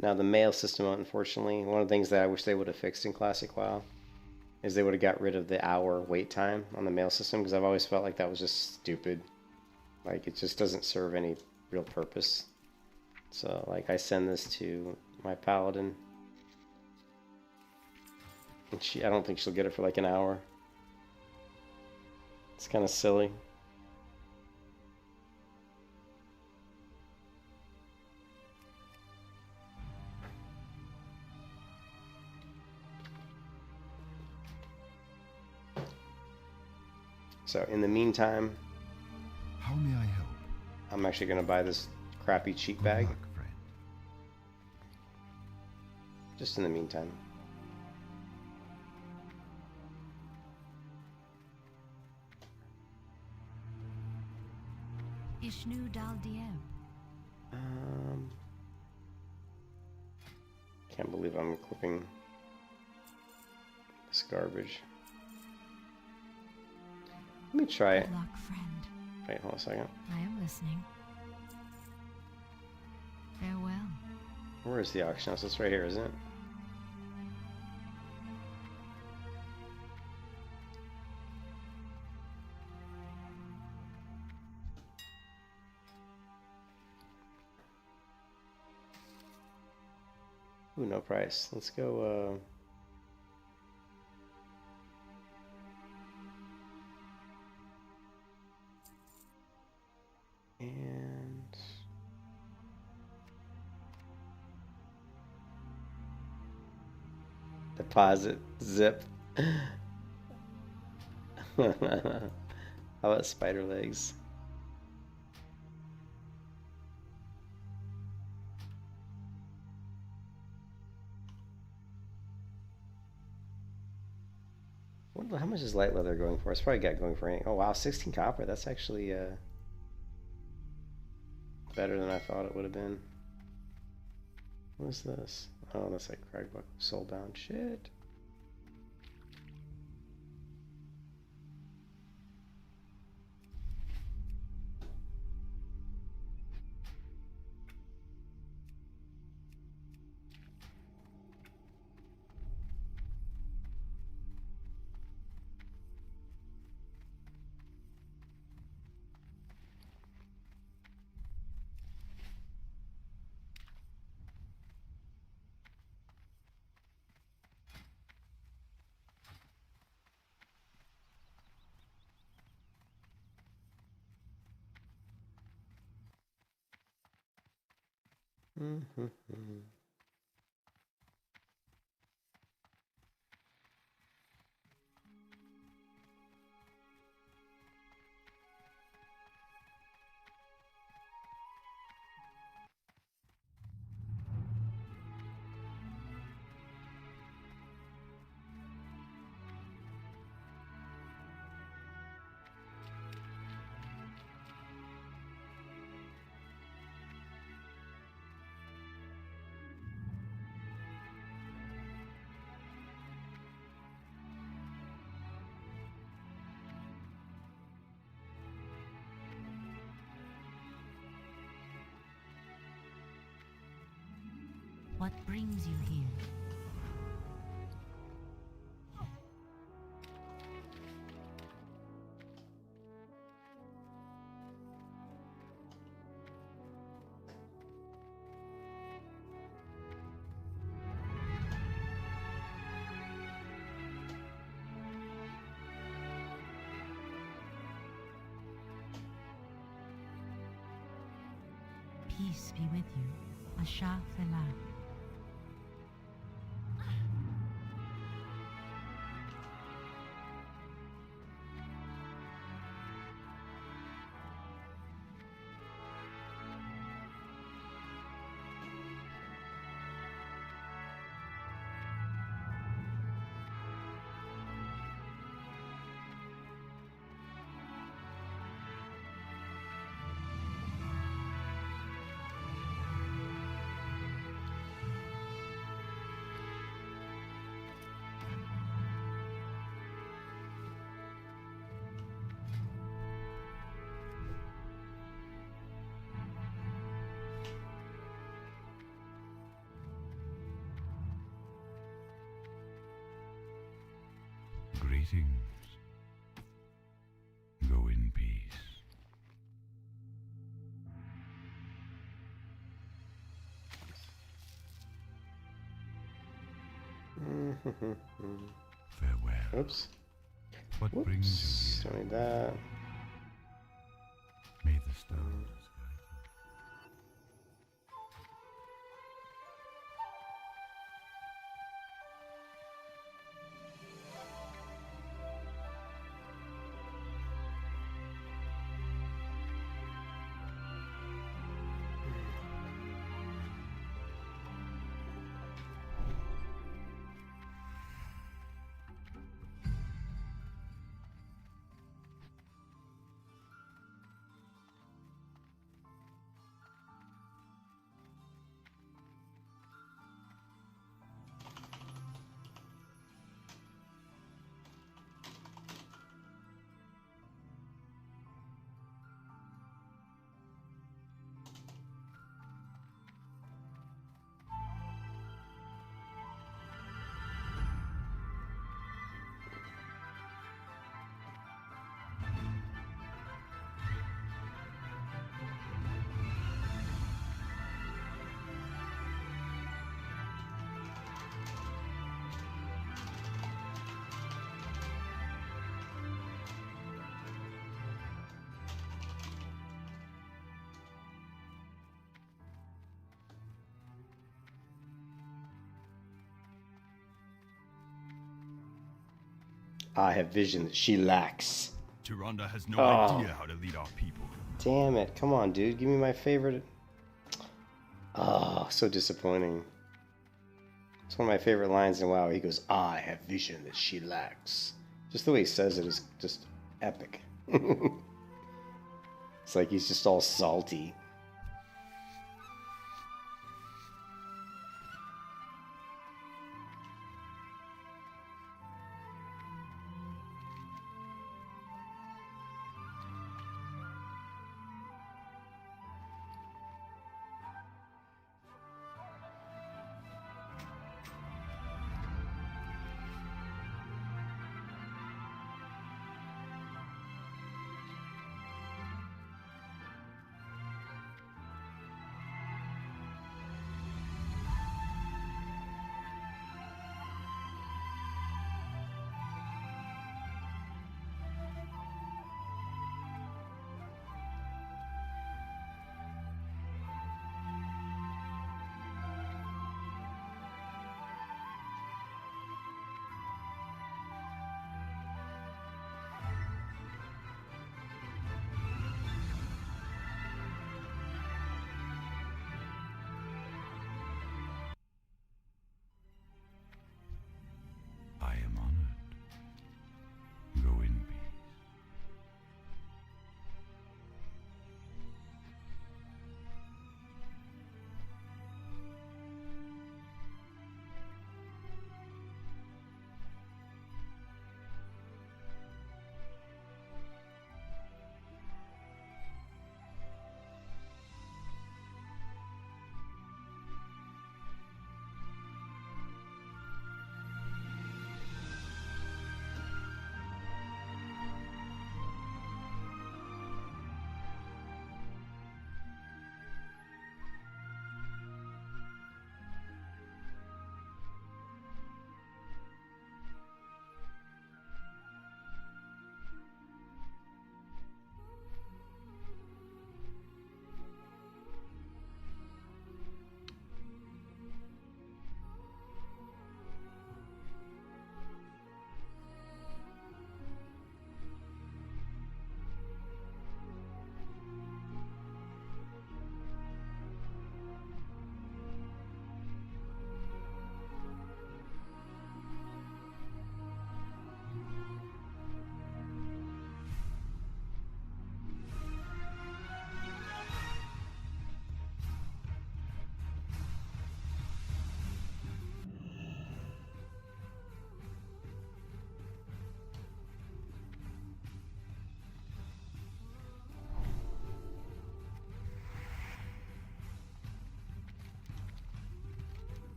Now the mail system, unfortunately, one of the things that I wish they would have fixed in Classic WoW is they would have got rid of the hour wait time on the mail system, because I've always felt like that was just stupid. Like, it just doesn't serve any real purpose. So, like, I send this to my Paladin, and I don't think she'll get it for like an hour. It's kind of silly. So in the meantime, How may I help? I'm actually going to buy this crappy cheap Good bag. luck, friend. Just in the meantime. Ishnu Dal Diem. Can't believe I'm clipping this garbage. Let me try it. Good luck, friend. Wait, hold on a second. I am listening. Farewell. Where is the auction house? It's right here, isn't it? Ooh, no price. Let's go, and deposit zip. How about spider legs? How much is light leather going for? It's probably got going for any. Oh wow, 16 copper. That's actually better than I thought it would have been. What is this? Oh, that's like Cragbuck Soulbound. Shit. Mm-hmm. What brings you here? Peace be with you. Asha Fela. Greetings. Go in peace. Farewell. Oops. What brings Whoops. you Don't need that. here? May the stars guide you. I have vision that she lacks. Tyrande has no Oh. idea how to lead our people. Damn it. Come on, dude. Give me my favorite. Oh, so disappointing. It's one of my favorite lines in WoW. He goes, I have vision that she lacks. Just the way he says it is just epic. It's like he's just all salty.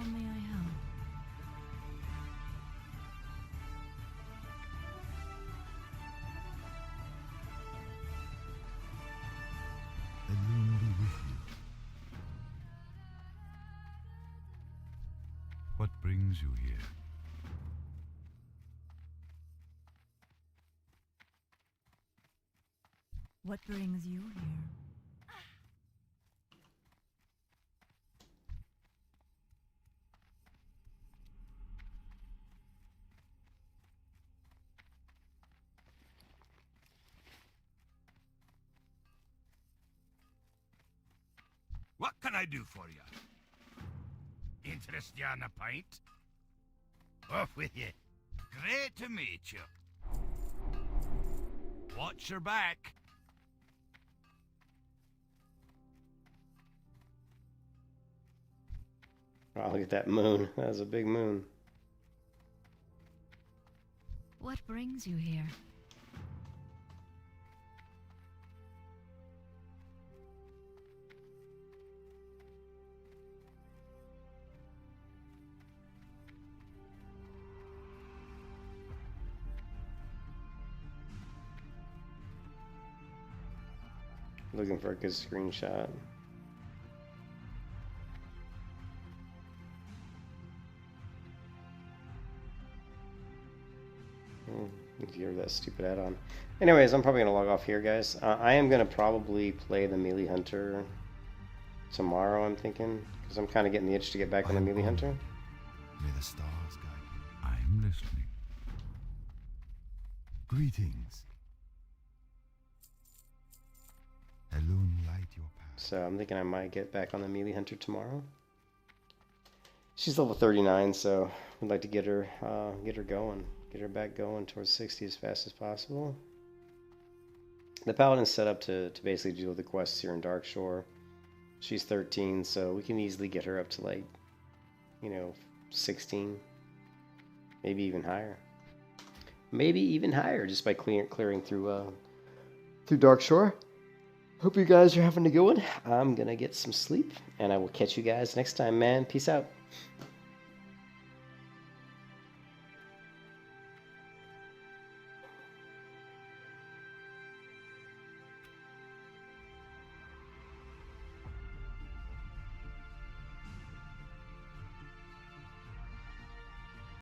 may I help? The moon be with you. What brings you here? What brings you here? What can I do for you? Interest you on a pint? Off with you. Great to meet you. Watch your back. Wow, look at that moon. That was a big moon. What brings you here? Looking for a good screenshot. Hear that stupid add-on. Anyways, I'm probably gonna log off here, guys. I am gonna probably play the Melee Hunter tomorrow. I'm thinking, because I'm kind of getting the itch to get back on the Melee Hunter. May the stars guide you. I'm listening. Greetings. Alone light your path. So I'm thinking I might get back on the Melee Hunter tomorrow. She's level 39, so we'd like to get her going. Get her back going towards 60 as fast as possible. The Paladin's set up to basically do the quests here in Darkshore. She's 13, so we can easily get her up to, like, 16. Maybe even higher. Maybe even higher just by clearing through Darkshore. Hope you guys are having a good one. I'm gonna get some sleep, and I will catch you guys next time, man. Peace out.